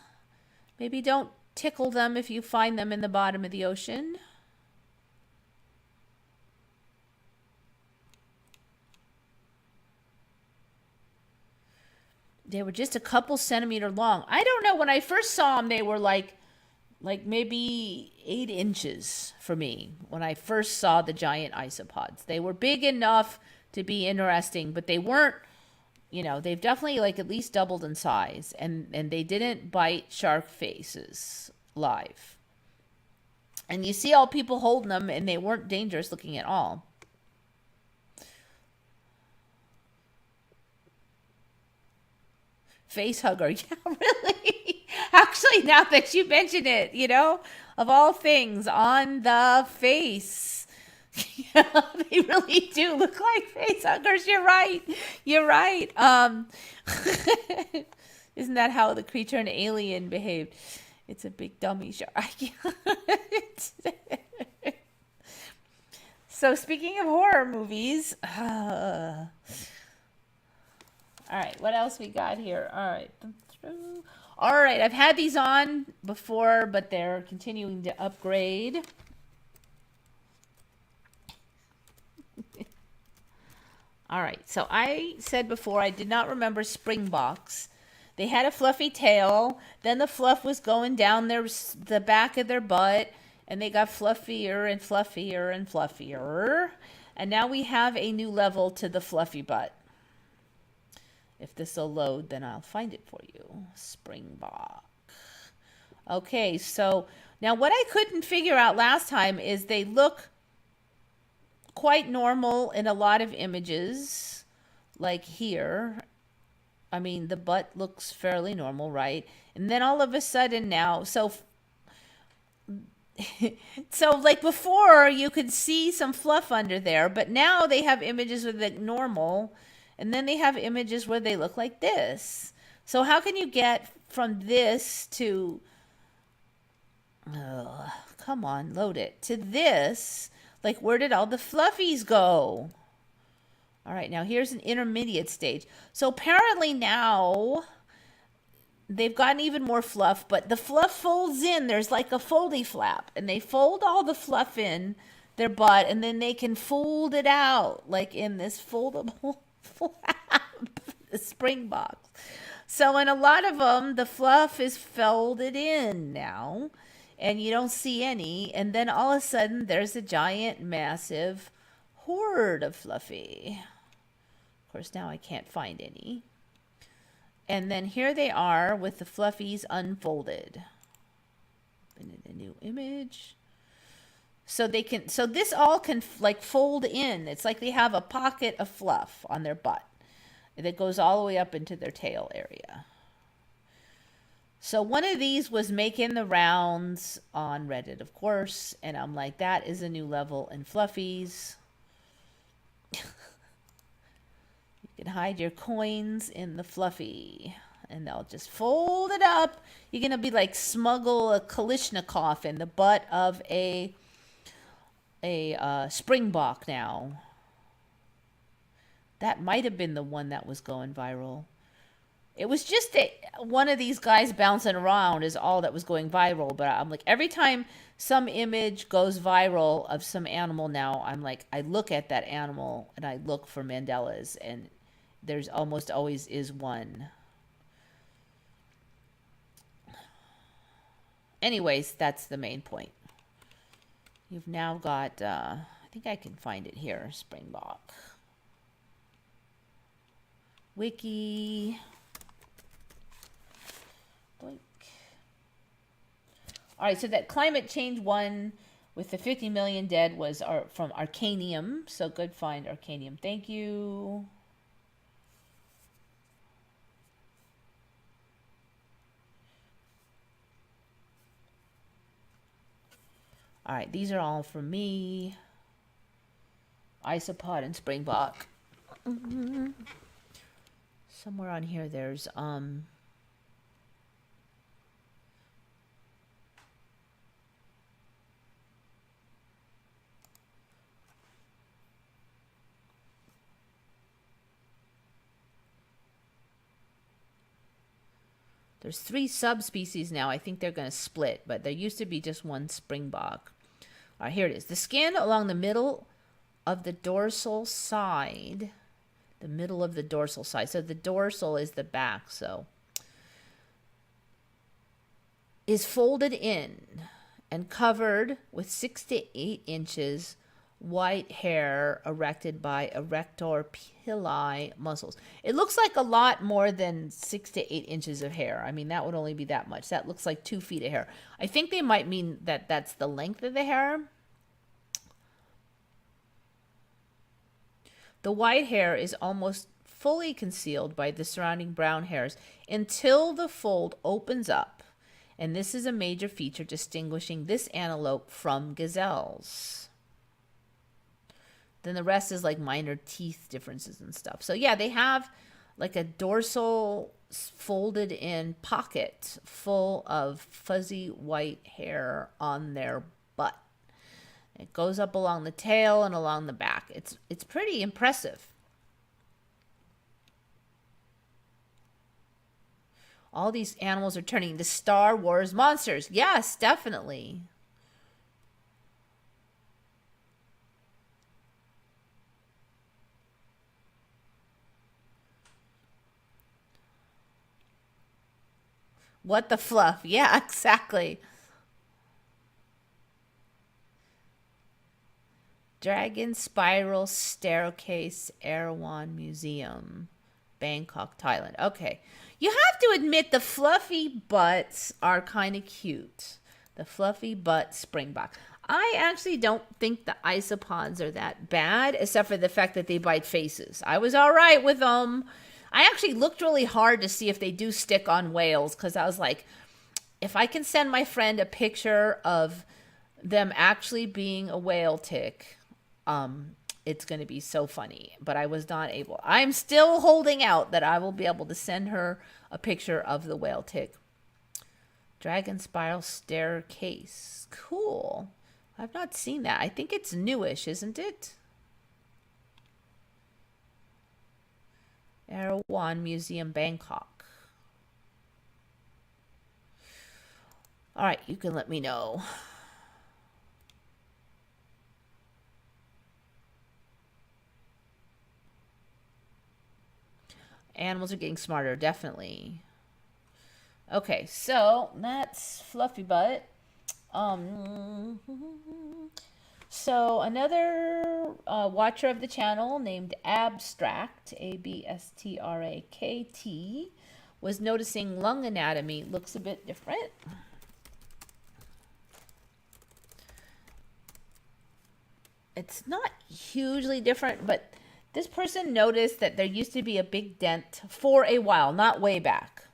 Maybe don't tickle them if you find them in the bottom of the ocean. They were just a couple centimeters long. I don't know, when I first saw them, they were like maybe 8 inches for me when I first saw the giant isopods. They were big enough to be interesting, but they weren't, you know, they've definitely like at least doubled in size, and they didn't bite shark faces live. And you see all people holding them, and they weren't dangerous looking at all. Face hugger. Yeah, really. Actually, now that you mention it, you know, of all things, on the face. Yeah, they really do look like face huggers. You're right. You're right. Isn't that how the creature in Alien behaved? It's a big dummy shark. So speaking of horror movies, all right, what else we got here? All right, I've had these on before, but they're continuing to upgrade. All right, so I said before I did not remember springboks. They had a fluffy tail, then the fluff was going down the back of their butt, and they got fluffier and fluffier and fluffier. And now we have a new level to the fluffy butt. If this will load, then I'll find it for you. Springbok. Okay, so now what I couldn't figure out last time is they look quite normal in a lot of images, like here. I mean, the butt looks fairly normal, right? And then all of a sudden now, so like before you could see some fluff under there, but now they have images with like normal, and then they have images where they look like this. So how can you get from this to, come on, load it, to this? Like, where did all the fluffies go? All right, now here's an intermediate stage. So apparently now they've gotten even more fluff, but the fluff folds in. There's like a foldy flap, and they fold all the fluff in their butt, and then they can fold it out like in this foldable flap, the springbok. So in a lot of them, the fluff is folded in now, and you don't see any. And then all of a sudden, there's a giant, massive horde of fluffy. Of course, now I can't find any. And then here they are with the fluffies unfolded. Open in a new image. So they can, so this all can like fold in. It's like they have a pocket of fluff on their butt that goes all the way up into their tail area. So one of these was making the rounds on Reddit, of course, and I'm like, that is a new level in fluffies. You can hide your coins in the fluffy, and they'll just fold it up. You're gonna be like smuggle a Kalishnikov in the butt of a springbok now. That might have been the one that was going viral. It was just one of these guys bouncing around is all that was going viral. But I'm like, every time some image goes viral of some animal now, I'm like, I look at that animal and I look for Mandelas, and there's almost always is one. Anyways, that's the main point. You've now got, I think I can find it here, springbok. Wiki. Boink. All right, so that climate change one with the 50 million dead was from Arcanium. So good find, Arcanium. Thank you. All right, these are all from me. Isopod and springbok. Somewhere on here there's there's 3 subspecies now. I think they're going to split, but there used to be just one springbok. All right, here it is. The skin along the middle of the dorsal side. The middle of the dorsal side. So the dorsal is the back, so. Is folded in and covered with 6 to 8 inches white hair erected by erector pili muscles. It looks like a lot more than 6 to 8 inches of hair. I mean, that would only be that much. That looks like 2 feet of hair. I think they might mean that that's the length of the hair. The white hair is almost fully concealed by the surrounding brown hairs until the fold opens up. And this is a major feature distinguishing this antelope from gazelles. Then the rest is like minor teeth differences and stuff. So yeah, they have like a dorsal folded in pocket full of fuzzy white hair on their butt. It goes up along the tail and along the back. It's pretty impressive. All these animals are turning into Star Wars monsters. Yes, definitely. What the fluff? Yeah, exactly. Dragon Spiral Staircase Erewhon Museum. Bangkok, Thailand. Okay. You have to admit the fluffy butts are kind of cute. The fluffy butt springbok. I actually don't think the isopods are that bad, except for the fact that they bite faces. I was all right with them. I actually looked really hard to see if they do stick on whales, because I was like, if I can send my friend a picture of them actually being a whale tick, it's going to be so funny. But I was not able. I'm still holding out that I will be able to send her a picture of the whale tick. Dragon spiral staircase. Cool. I've not seen that. I think it's newish, isn't it? Erawan Museum, Bangkok. All right, you can let me know. Animals are getting smarter, definitely. Okay, so that's Fluffy Butt. So another watcher of the channel named Abstract, Abstrakt, was noticing lung anatomy looks a bit different. It's not hugely different, but this person noticed that there used to be a big dent for a while, not way back.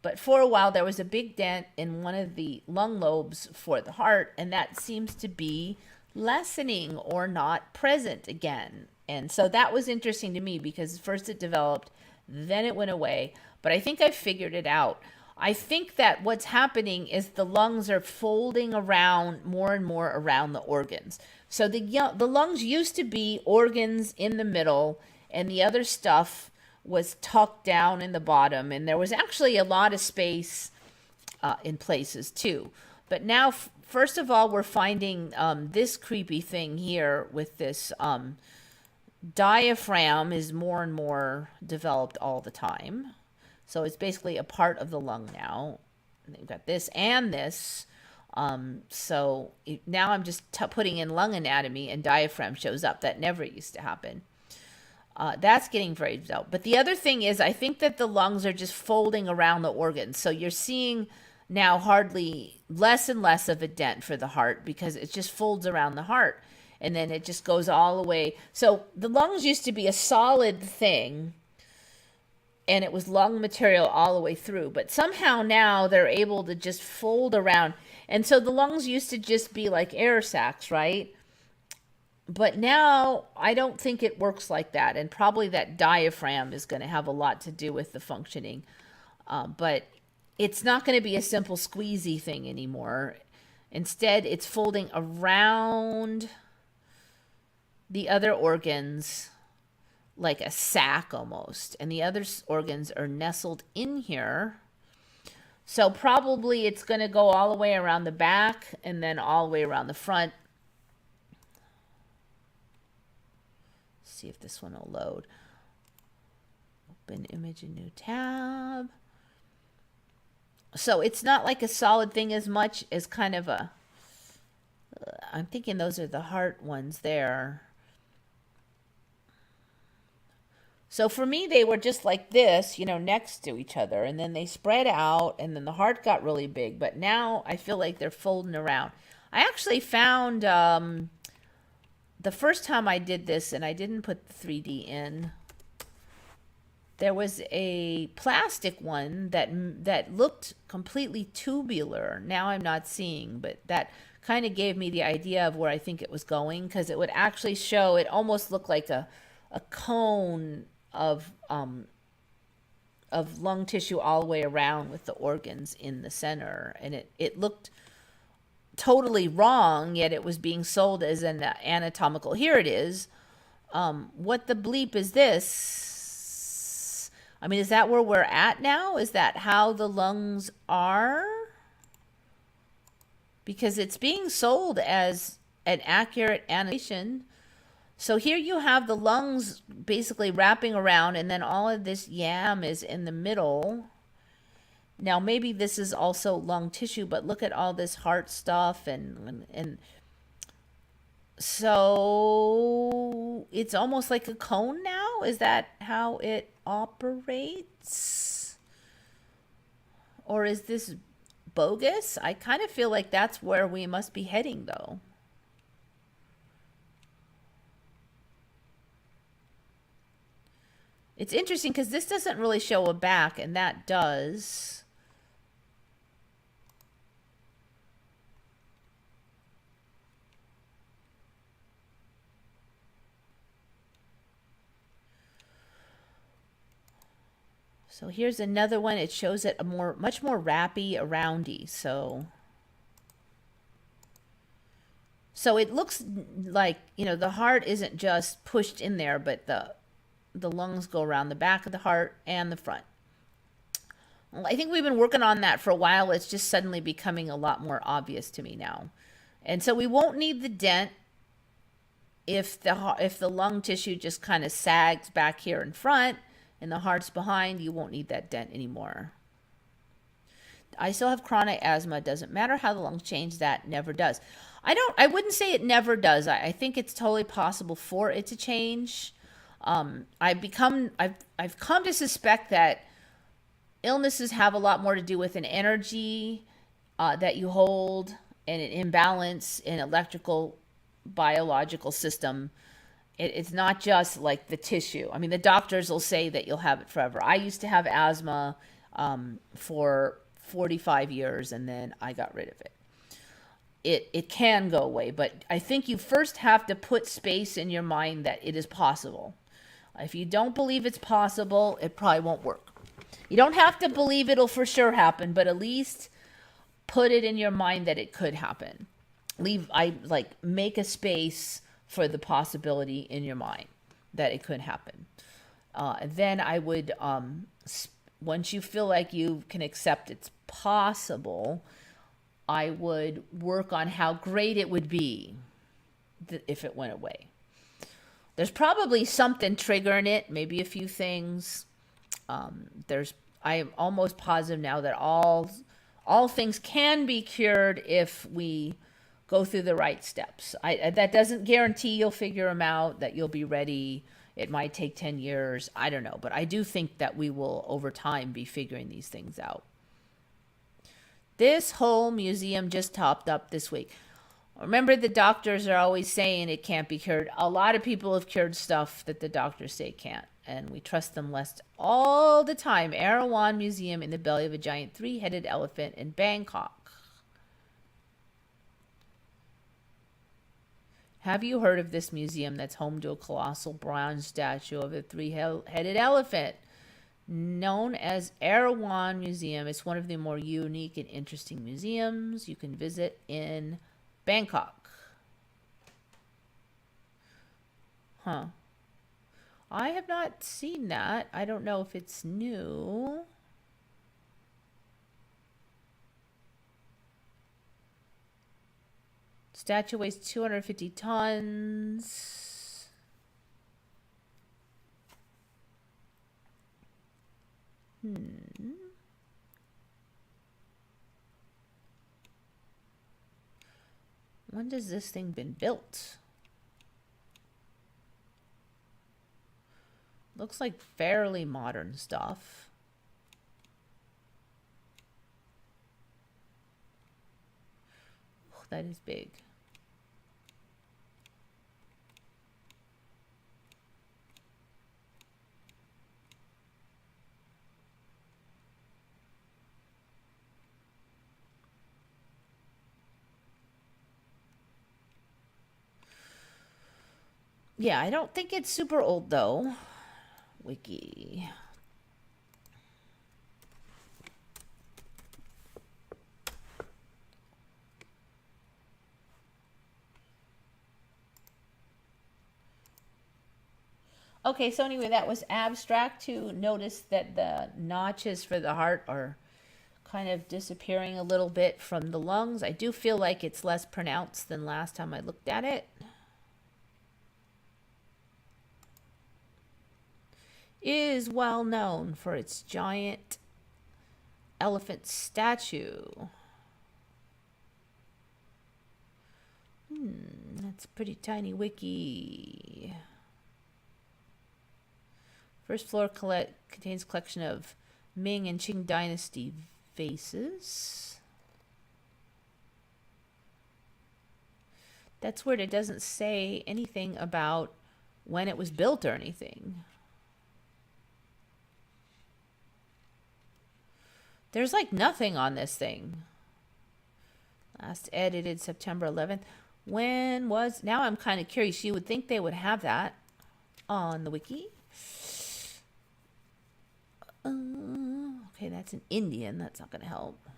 But for a while, there was a big dent in one of the lung lobes for the heart, and that seems to be lessening or not present again. And so that was interesting to me, because first it developed, then it went away. But I think I figured it out. I think that what's happening is the lungs are folding around more and more around the organs. So the lungs used to be organs in the middle, and the other stuff was tucked down in the bottom, and there was actually a lot of space in places too. But now, first of all, we're finding this creepy thing here with this diaphragm is more and more developed all the time. So it's basically a part of the lung now. And we've got this and this. So now I'm just putting in lung anatomy and diaphragm shows up. That never used to happen. That's getting very developed. But the other thing is, I think that the lungs are just folding around the organs. So you're seeing now hardly less and less of a dent for the heart, because it just folds around the heart. And then it just goes all the way. So the lungs used to be a solid thing, and it was lung material all the way through. But somehow now they're able to just fold around. And so the lungs used to just be like air sacs, right? But now I don't think it works like that. And probably that diaphragm is going to have a lot to do with the functioning. But it's not going to be a simple squeezy thing anymore. Instead, it's folding around the other organs like a sack almost. And the other organs are nestled in here. So probably it's going to go all the way around the back and then all the way around the front. See if this one will load. Open image in new tab. So it's not like a solid thing as much as kind of a, I'm thinking those are the heart ones there. So for me, they were just like this, you know, next to each other, and then they spread out, and then the heart got really big. But now I feel like they're folding around. I actually found the first time I did this, and I didn't put the 3D in, there was a plastic one that looked completely tubular. Now I'm not seeing, but that kind of gave me the idea of where I think it was going, because it would actually show, it almost looked like a cone of lung tissue all the way around with the organs in the center. And it looked totally wrong, yet it was being sold as an anatomical. Here it is. What the bleep is this? I mean, is that where we're at now? Is that how the lungs are? Because it's being sold as an accurate animation. So here you have the lungs basically wrapping around, and then all of this yam is in the middle. Now, maybe this is also lung tissue, but look at all this heart stuff. And so it's almost like a cone now. now? Is that how it operates? Or is this bogus? I kind of feel like that's where we must be heading, though. It's interesting because this doesn't really show a back, and that does. So here's another one. It shows it much more wrappy, aroundy. So it looks like, the heart isn't just pushed in there, but the lungs go around the back of the heart and the front. Well, I think we've been working on that for a while. It's just suddenly becoming a lot more obvious to me now. And so we won't need the dent if the lung tissue just kind of sags back here in front and the heart's behind. You won't need that dent anymore. I still have chronic asthma. Doesn't matter how the lungs change. That never does. I wouldn't say it never does. I think it's totally possible for it to change. I've come to suspect that illnesses have a lot more to do with an energy that you hold and an imbalance in electrical biological system. It's not just like the tissue. I mean, the doctors will say that you'll have it forever. I used to have asthma for 45 years, and then I got rid of it. It can go away, but I think you first have to put space in your mind that it is possible. If you don't believe it's possible, it probably won't work. You don't have to believe it'll for sure happen, but at least put it in your mind that it could happen. Make a space for the possibility in your mind that it could happen. Then I would, once you feel like you can accept it's possible, I would work on how great it would be if it went away. There's probably something triggering it, maybe a few things. I am almost positive now that all things can be cured if we go through the right steps. That doesn't guarantee you'll figure them out, that you'll be ready. It might take 10 years. I don't know. But I do think that we will, over time, be figuring these things out. This whole museum just topped up this week. Remember, the doctors are always saying it can't be cured. A lot of people have cured stuff that the doctors say can't, and we trust them less all the time. Erewhon Museum in the belly of a giant three-headed elephant in Bangkok. Have you heard of this museum that's home to a colossal bronze statue of a three-headed elephant? Known as Erewhon Museum, it's one of the more unique and interesting museums you can visit in Bangkok. Huh. I have not seen that. I don't know if it's new. Statue weighs 250 tons. When does this thing been built? Looks like fairly modern stuff. Oh, that is big. Yeah, I don't think it's super old though. Wiki. Okay, so anyway, that was abstract to notice that the notches for the heart are kind of disappearing a little bit from the lungs. I do feel like it's less pronounced than last time I looked at it. Is well known for its giant elephant statue. That's a pretty tiny wiki. First floor contains a collection of Ming and Qing dynasty vases. That's weird. It doesn't say anything about when it was built or anything. There's like nothing on this thing. Last edited September 11th. When was... Now I'm kind of curious. You would think they would have that on the wiki. Okay, that's an Indian. That's not going to help.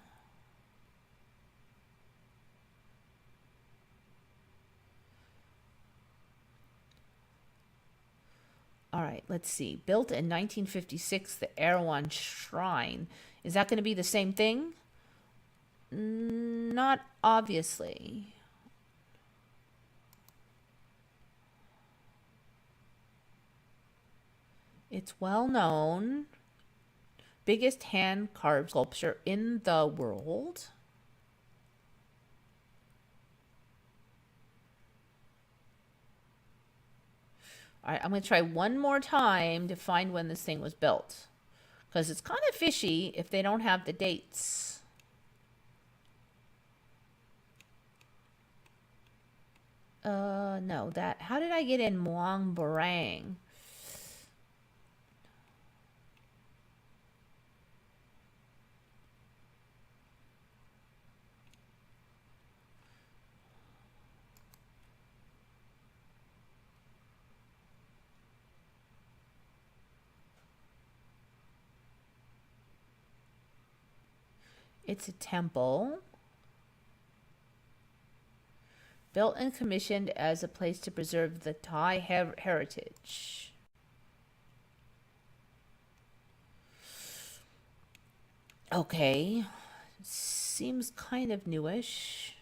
All right, let's see. Built in 1956, the Erewhon Shrine. Is that going to be the same thing? Not obviously. It's well known. Biggest hand-carved sculpture in the world. All right, I'm going to try one more time to find when this thing was built. Because it's kind of fishy if they don't have the dates. No, that... How did I get in Muang Barang? It's a temple. Built and commissioned as a place to preserve the Thai heritage. Okay. Seems kind of newish.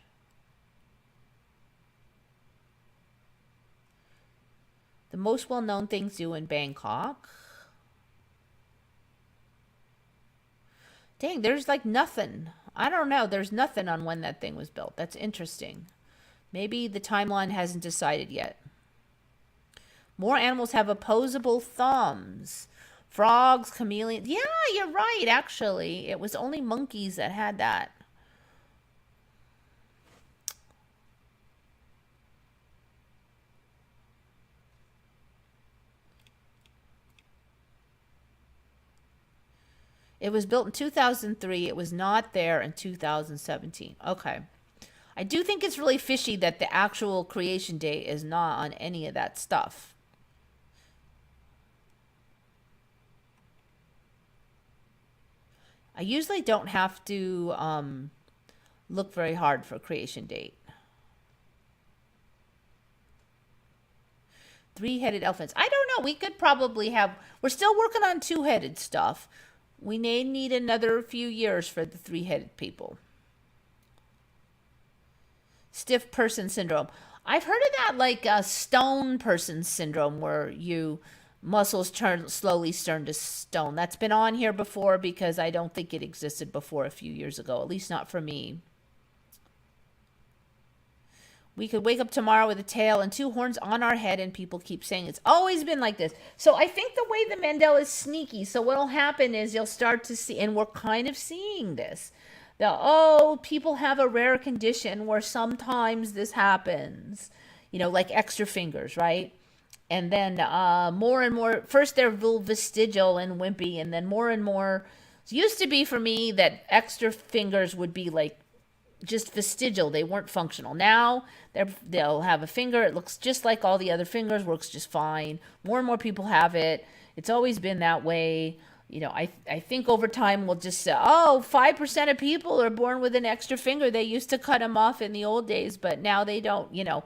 The most well-known things due in Bangkok. Dang, there's like nothing. I don't know. There's nothing on when that thing was built. That's interesting. Maybe the timeline hasn't decided yet. More animals have opposable thumbs. Frogs, chameleons. Yeah, you're right, actually. It was only monkeys that had that. It was built in 2003. It was not there in 2017. Okay. I do think it's really fishy that the actual creation date is not on any of that stuff. I usually don't have to look very hard for creation date. Three-headed elephants. I don't know. We could probably have... We're still working on two-headed stuff. We may need another few years for the three-headed people. Stiff person syndrome. I've heard of that, like a stone person syndrome, where you muscles slowly turn to stone. That's been on here before because I don't think it existed before a few years ago, at least not for me. We could wake up tomorrow with a tail and two horns on our head, and people keep saying it's always been like this. So I think the way the Mandela is sneaky. So what'll happen is you'll start to see, and we're kind of seeing this. People have a rare condition where sometimes this happens. You know, like extra fingers, right? And then more and more, first they're real vestigial and wimpy, and then more and more. It used to be for me that extra fingers would be like just vestigial. They weren't functional. Now they'll have a finger. It looks just like all the other fingers, works just fine. More and more people have it. It's always been that way. You know, I think over time we'll just say, 5% of people are born with an extra finger. They used to cut them off in the old days, but now they don't, you know.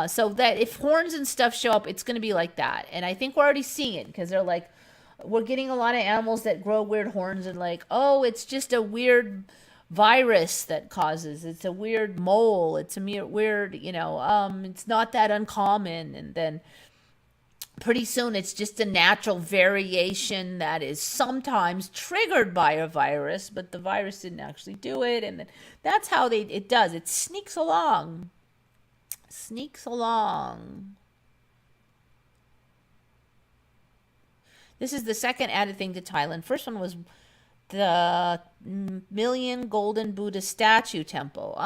So that if horns and stuff show up, it's going to be like that. And I think we're already seeing it because they're like, we're getting a lot of animals that grow weird horns and like, it's just a weird virus that causes, it's a weird mole, it's a weird, it's not that uncommon. And then pretty soon it's just a natural variation that is sometimes triggered by a virus, but the virus didn't actually do it. And then that's how it does. It sneaks along. This is the second added thing to Thailand. First one was the Million Golden Buddha Statue Temple.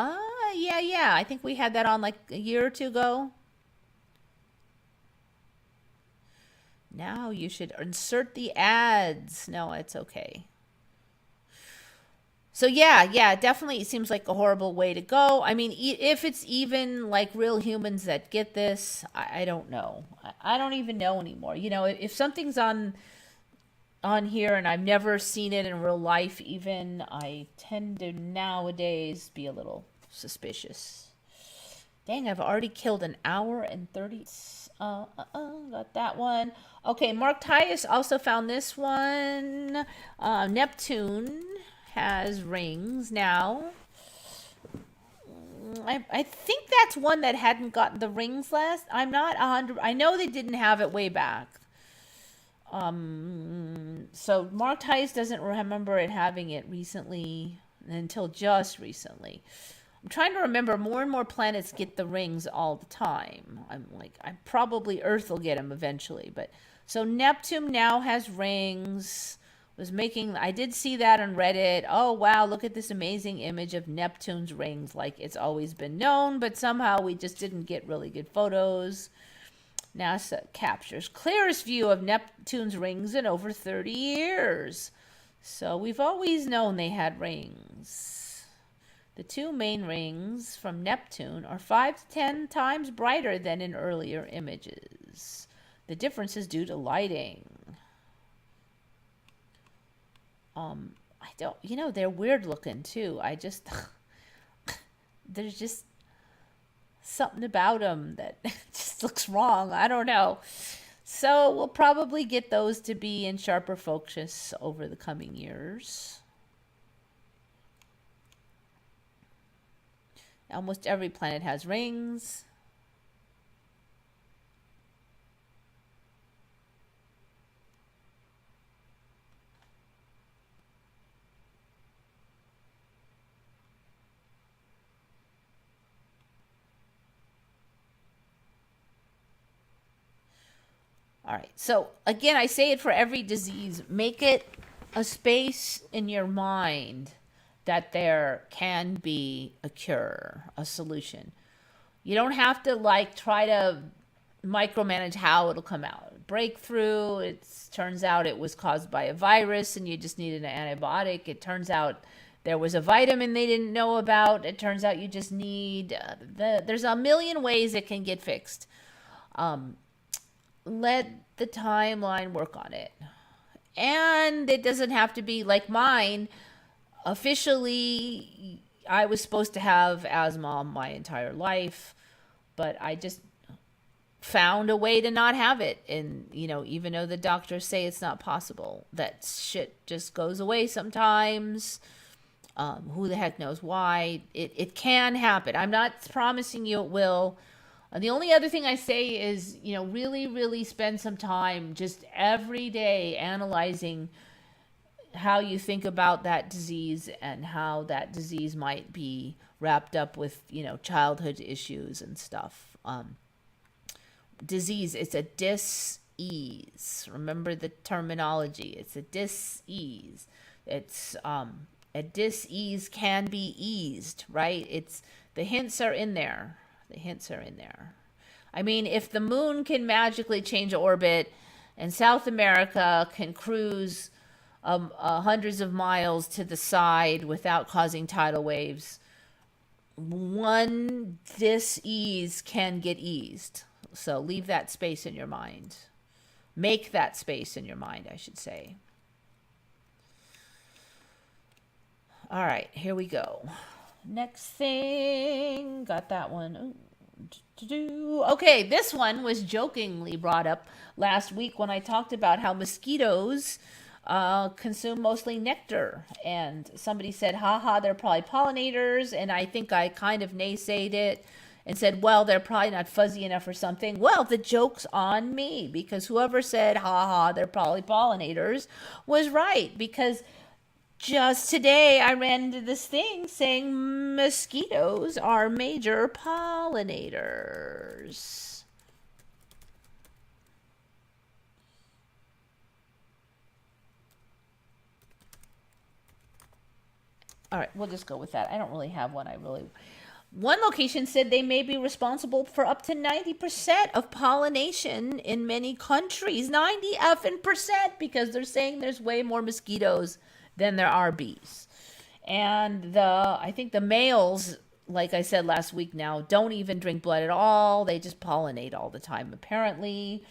Yeah. I think we had that on like a year or two ago. Now you should insert the ads. No, it's okay. So yeah, definitely it seems like a horrible way to go. I mean, if it's even like real humans that get this, I don't know. I don't even know anymore. You know, if something's on here and I've never seen it in real life even, I tend to nowadays be a little suspicious. Dang, I've already killed an hour and 30. Got that one. Okay, Mark Tius also found this one. Neptune has rings now. I think that's one that hadn't gotten the rings last. I'm not 100. I know they didn't have it way back. So Mark Tice doesn't remember it having it recently until just recently. I'm trying to remember, more and more planets get the rings all the time. I probably Earth will get them eventually, but so Neptune now has rings. I did see that on Reddit. Oh wow, look at this amazing image of Neptune's rings, like it's always been known, but somehow we just didn't get really good photos. NASA captures clearest view of Neptune's rings in over 30 years. So we've always known they had rings. The two main rings from Neptune are 5 to 10 times brighter than in earlier images. The difference is due to lighting. They're weird looking too. There's just something about them that just looks wrong. I don't know. So we'll probably get those to be in sharper focus over the coming years. Almost every planet has rings. All right. So again, I say it for every disease. Make it a space in your mind that there can be a cure, a solution. You don't have to try to micromanage how it'll come out. Breakthrough, it turns out it was caused by a virus and you just needed an antibiotic. It turns out there was a vitamin they didn't know about. It turns out you just need, there's a million ways it can get fixed. Let the timeline work on it. And it doesn't have to be like mine. Officially, I was supposed to have asthma my entire life, but I just found a way to not have it. And, even though the doctors say it's not possible, that shit just goes away sometimes. Who the heck knows why? It can happen. I'm not promising you it will. The only other thing I say is, really, really spend some time just every day analyzing how you think about that disease and how that disease might be wrapped up with, childhood issues and stuff. Disease, it's a dis-ease. Remember the terminology. It's a dis-ease. It's a dis-ease can be eased, right? The hints are in there. The hints are in there. I mean, if the moon can magically change orbit and South America can cruise hundreds of miles to the side without causing tidal waves, one dis-ease can get eased. So leave that space in your mind. Make that space in your mind, I should say. All right, here we go. Next thing, got that one. Okay, this one was jokingly brought up last week when I talked about how mosquitoes consume mostly nectar. And somebody said, haha, they're probably pollinators. And I think I kind of naysayed it and said, well, they're probably not fuzzy enough or something. Well, the joke's on me, because whoever said, haha, they're probably pollinators was right. Because just today, I ran into this thing saying mosquitoes are major pollinators. All right, we'll just go with that. I don't really have one. One location said they may be responsible for up to 90% of pollination in many countries. 90 effing percent, because they're saying there's way more mosquitoes than there are bees. And I think the males, like I said last week now, don't even drink blood at all. They just pollinate all the time, apparently.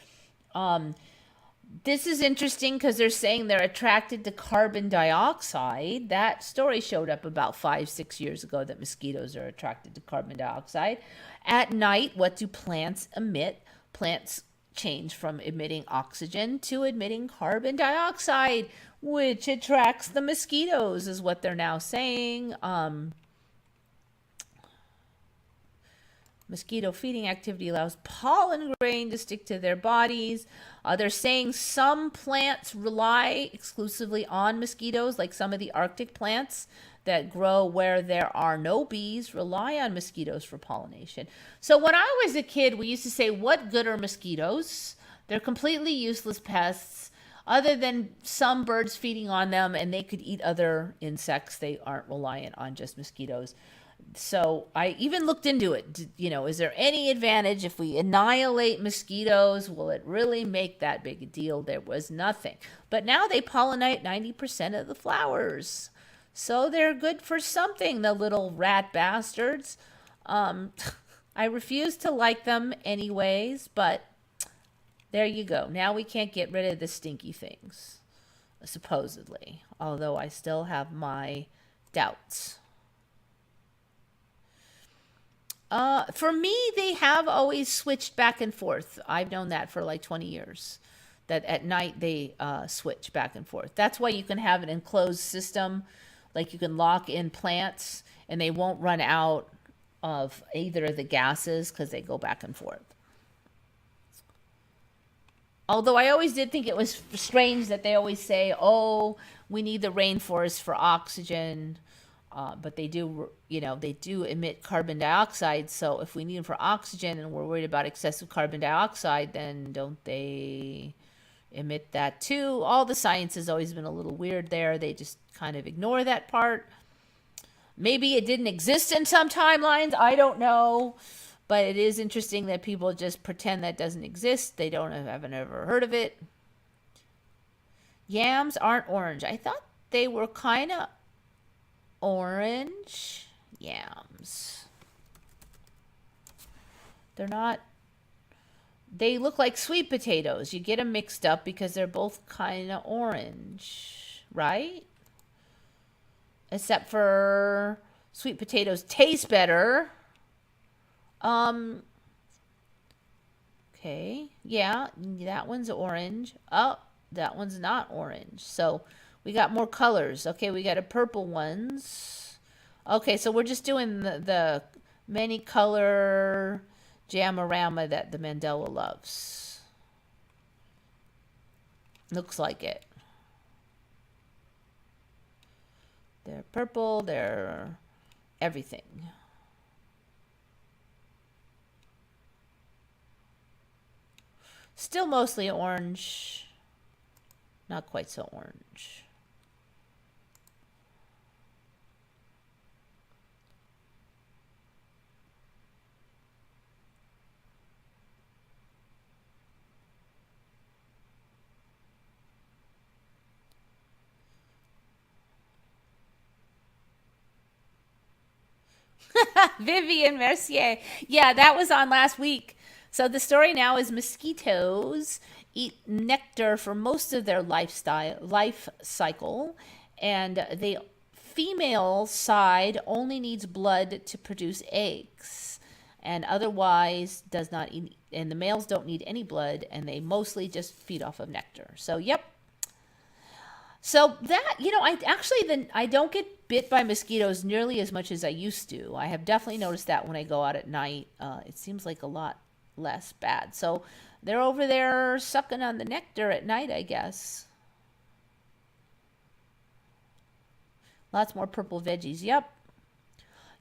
This is interesting because they're saying they're attracted to carbon dioxide. That story showed up about 5-6 years ago, that mosquitoes are attracted to carbon dioxide. At night, what do plants emit? Plants change from emitting oxygen to emitting carbon dioxide, which attracts the mosquitoes, is what they're now saying. Mosquito feeding activity allows pollen grain to stick to their bodies. They're saying some plants rely exclusively on mosquitoes, like some of the Arctic plants that grow where there are no bees rely on mosquitoes for pollination. So when I was a kid, we used to say, what good are mosquitoes? They're completely useless pests, other than some birds feeding on them, and they could eat other insects. They aren't reliant on just mosquitoes. So I even looked into it. Is there any advantage if we annihilate mosquitoes? Will it really make that big a deal? There was nothing. But now they pollinate 90% of the flowers. So they're good for something, the little rat bastards. I refuse to like them anyways, but there you go. Now we can't get rid of the stinky things, supposedly. Although I still have my doubts. For me, they have always switched back and forth. I've known that for like 20 years, that at night they switch back and forth. That's why you can have an enclosed system, like you can lock in plants and they won't run out of either of the gases because they go back and forth. Although I always did think it was strange that they always say, oh, we need the rainforest for oxygen. But they do emit carbon dioxide. So if we need them for oxygen and we're worried about excessive carbon dioxide, then don't they emit that too? All the science has always been a little weird there. They just kind of ignore that part. Maybe it didn't exist in some timelines. I don't know. But it is interesting that people just pretend that doesn't exist. They haven't ever heard of it. Yams aren't orange. I thought they were kind of orange. Yams. They're not. They look like sweet potatoes. You get them mixed up because they're both kind of orange, right? Except for sweet potatoes taste better. Okay. Yeah, that one's orange. Oh, that one's not orange. So we got more colors. Okay, we got a purple ones. Okay, so we're just doing the many color jamarama that the Mandela loves. Looks like it. They're purple, they're everything. Still mostly orange. Not quite so orange. Vivian Mercier. Yeah, that was on last week. So the story now is mosquitoes eat nectar for most of their life cycle, and the female side only needs blood to produce eggs, and otherwise does not eat. And the males don't need any blood, and they mostly just feed off of nectar. So yep. So that, I don't get bit by mosquitoes nearly as much as I used to. I have definitely noticed that when I go out at night. It seems like a lot less bad. So they're over there sucking on the nectar at night, I guess. Lots more purple veggies. Yep.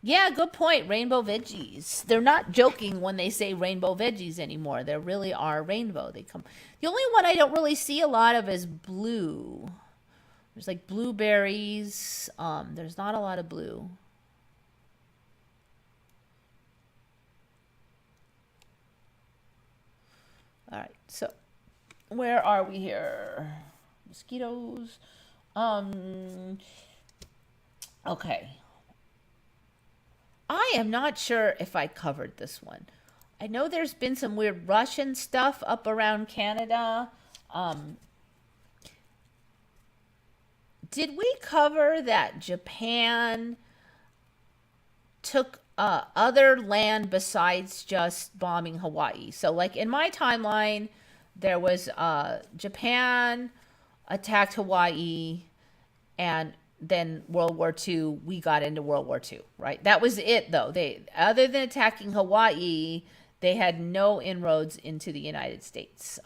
Yeah, good point. Rainbow veggies. They're not joking when they say rainbow veggies anymore. There really are rainbow. The only one I don't really see a lot of is blue. There's like blueberries. There's not a lot of blue. All right, so where are we here? Mosquitoes. Okay. I am not sure if I covered this one. I know there's been some weird Russian stuff up around Canada. Did we cover that Japan took other land besides just bombing Hawaii? So, like in my timeline, there was Japan attacked Hawaii, and then World War II, we got into World War II, right? That was it, though. They, other than attacking Hawaii, they had no inroads into the United States.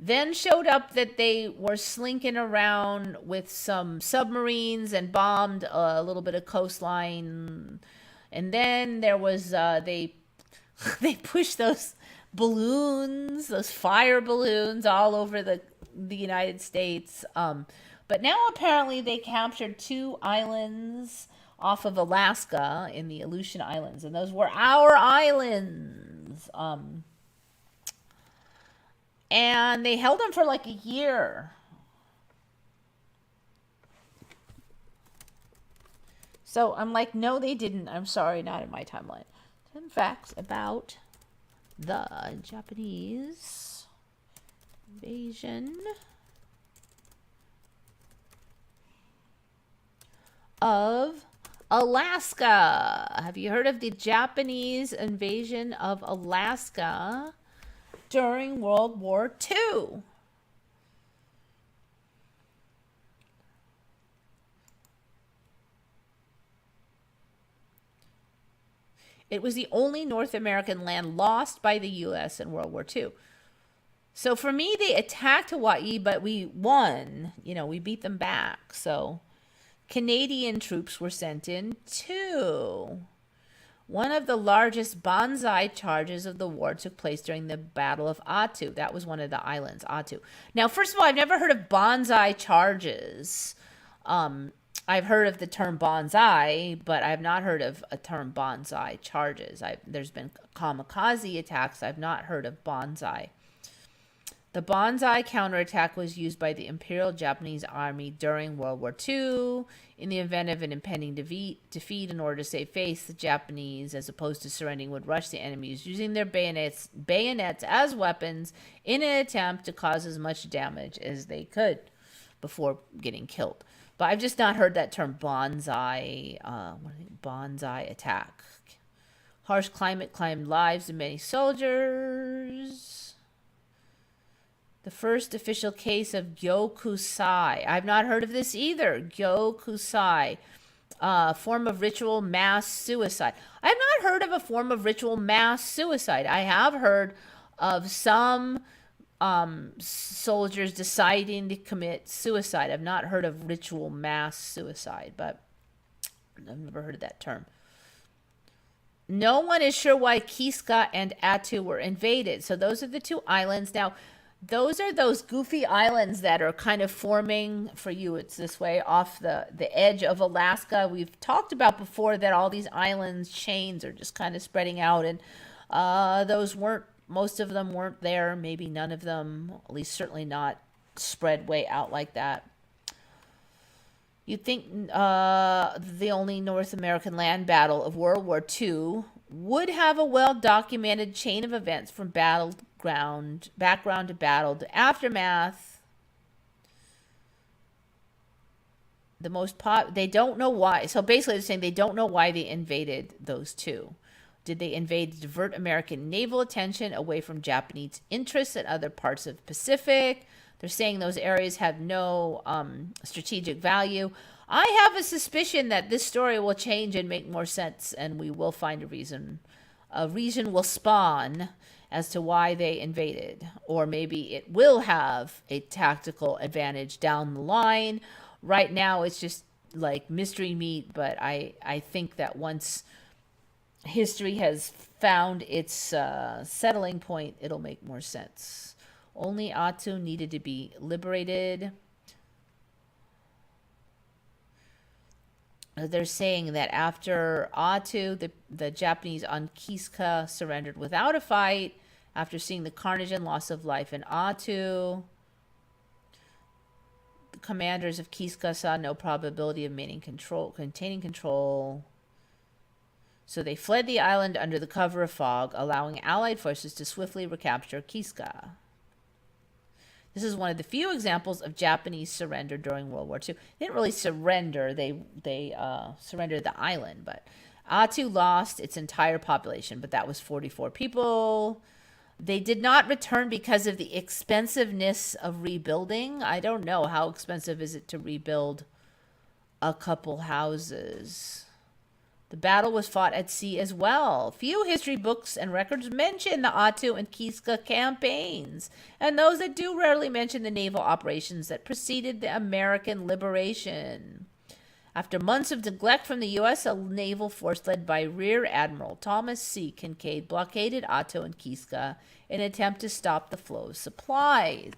Then showed up that they were slinking around with some submarines and bombed a little bit of coastline. And then there was they pushed those balloons, those fire balloons, all over the United States. But now apparently they captured 2 islands off of Alaska in the Aleutian Islands, and those were our islands. And they held them for like a year. So I'm like, no, they didn't. I'm sorry, not in my timeline. 10 facts about the Japanese invasion of Alaska. Have you heard of the Japanese invasion of Alaska during World War II? It was the only North American land lost by the U.S. in World War II. So for me, they attacked Hawaii, but we won. You know, we beat them back. So Canadian troops were sent in too. One of the largest banzai charges of the war took place during the Battle of Attu. That was one of the islands, Attu. Now, first of all, I've never heard of banzai charges. I've heard of the term bonsai, but I've not heard of a term banzai charges. There's been kamikaze attacks. I've not heard of banzai. The banzai counterattack was used by the Imperial Japanese Army during World War II. In the event of an impending defeat, in order to save face, the Japanese, as opposed to surrendering, would rush the enemies using their bayonets as weapons in an attempt to cause as much damage as they could before getting killed. But I've just not heard that term bonsai attack. Harsh climate claimed lives of many soldiers. The first official case of gyokusai. I've not heard of this either. Gyokusai, form of ritual mass suicide. I have not heard of a form of ritual mass suicide. I have heard of some soldiers deciding to commit suicide. I've not heard of ritual mass suicide, but I've never heard of that term. No one is sure why Kiska and Attu were invaded. So those are the 2 islands. Now, those are those goofy islands that are kind of forming, for you it's this way, off the edge of Alaska. We've talked about before that all these islands chains are just kind of spreading out, and most of them weren't there, maybe none of them, at least certainly not spread way out like that. You'd think the only North American land battle of World War II would have a well-documented chain of events from background to battle to aftermath. They don't know why. So basically they're saying they don't know why they invaded those 2. Did they invade to divert American naval attention away from Japanese interests in other parts of the Pacific? They're saying those areas have no strategic value. I have a suspicion that this story will change and make more sense, and we will find a reason. A reason will spawn as to why they invaded. Or maybe it will have a tactical advantage down the line. Right now, it's just like mystery meat, but I think that once history has found its settling point, it'll make more sense. Only Attu needed to be liberated. they're saying that after Attu, the Japanese on Kiska surrendered without a fight. After seeing the carnage and loss of life in Attu, the commanders of Kiska saw no probability of containing control. So they fled the island under the cover of fog, allowing Allied forces to swiftly recapture Kiska. This is one of the few examples of Japanese surrender during World War II. They didn't really surrender. They surrendered the island, but Attu lost its entire population, but that was 44 people. They did not return because of the expensiveness of rebuilding. I don't know. How expensive is it to rebuild a couple houses? The battle was fought at sea as well. Few history books and records mention the Attu and Kiska campaigns, and those that do rarely mention the naval operations that preceded the American liberation. After months of neglect from the U.S., a naval force led by Rear Admiral Thomas C. Kincaid blockaded Attu and Kiska in an attempt to stop the flow of supplies.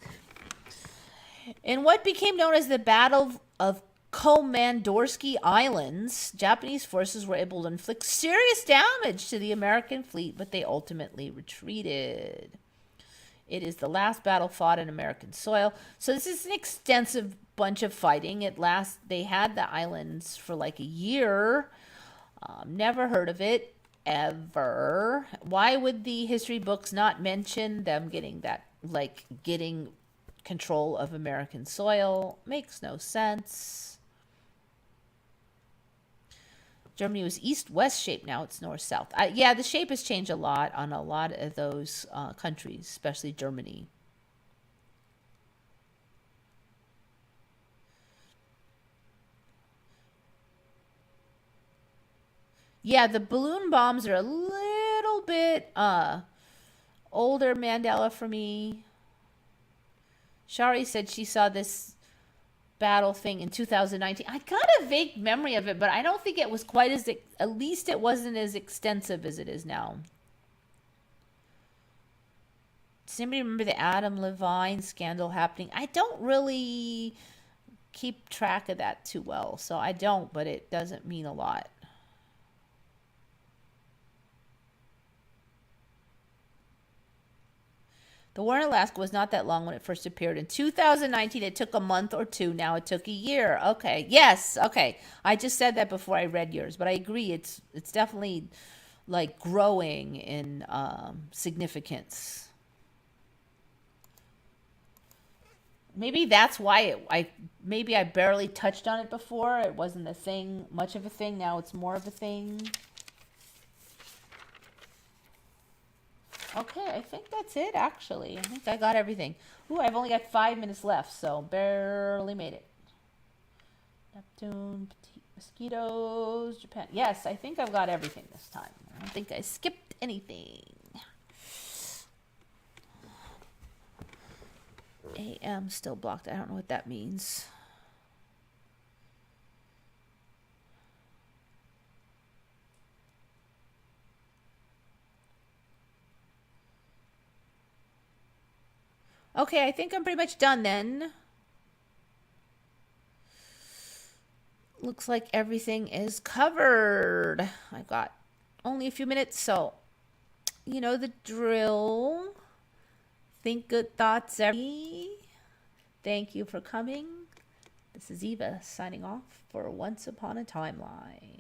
In what became known as the Battle of Komandorsky Islands, Japanese forces were able to inflict serious damage to the American fleet, but they ultimately retreated. It is the last battle fought in American soil. So this is an extensive bunch of fighting. They had the islands for like a year. Never heard of it ever. Why would the history books not mention them getting control of American soil? Makes no sense. Germany was east-west shape. Now it's north-south. Yeah, the shape has changed a lot on a lot of those countries, especially Germany. Yeah, the balloon bombs are a little bit older Mandela for me. Shari said she saw this battle thing in 2019. I got a vague memory of it, but I don't think it was quite as, at least it wasn't as extensive as it is now. Does anybody remember the Adam Levine scandal happening? I don't really keep track of that too well, so I don't, but it doesn't mean a lot. The war in Alaska was not that long when it first appeared. In 2019, it took a month or two. Now it took a year. Okay. Yes. Okay. I just said that before I read yours, but I agree. It's definitely like growing in significance. Maybe that's why maybe I barely touched on it before. It wasn't much of a thing. Now it's more of a thing. Okay, I think that's it, actually. I think I got everything. Ooh, I've only got 5 minutes left, so barely made it. Neptune, petite mosquitoes, Japan. Yes, I think I've got everything this time. I don't think I skipped anything. AM still blocked. I don't know what that means. Okay, I think I'm pretty much done then. Looks like everything is covered. I've got only a few minutes, so you know the drill. Think good thoughts, everybody. Thank you for coming. This is Eva signing off for Once Upon a Timeline.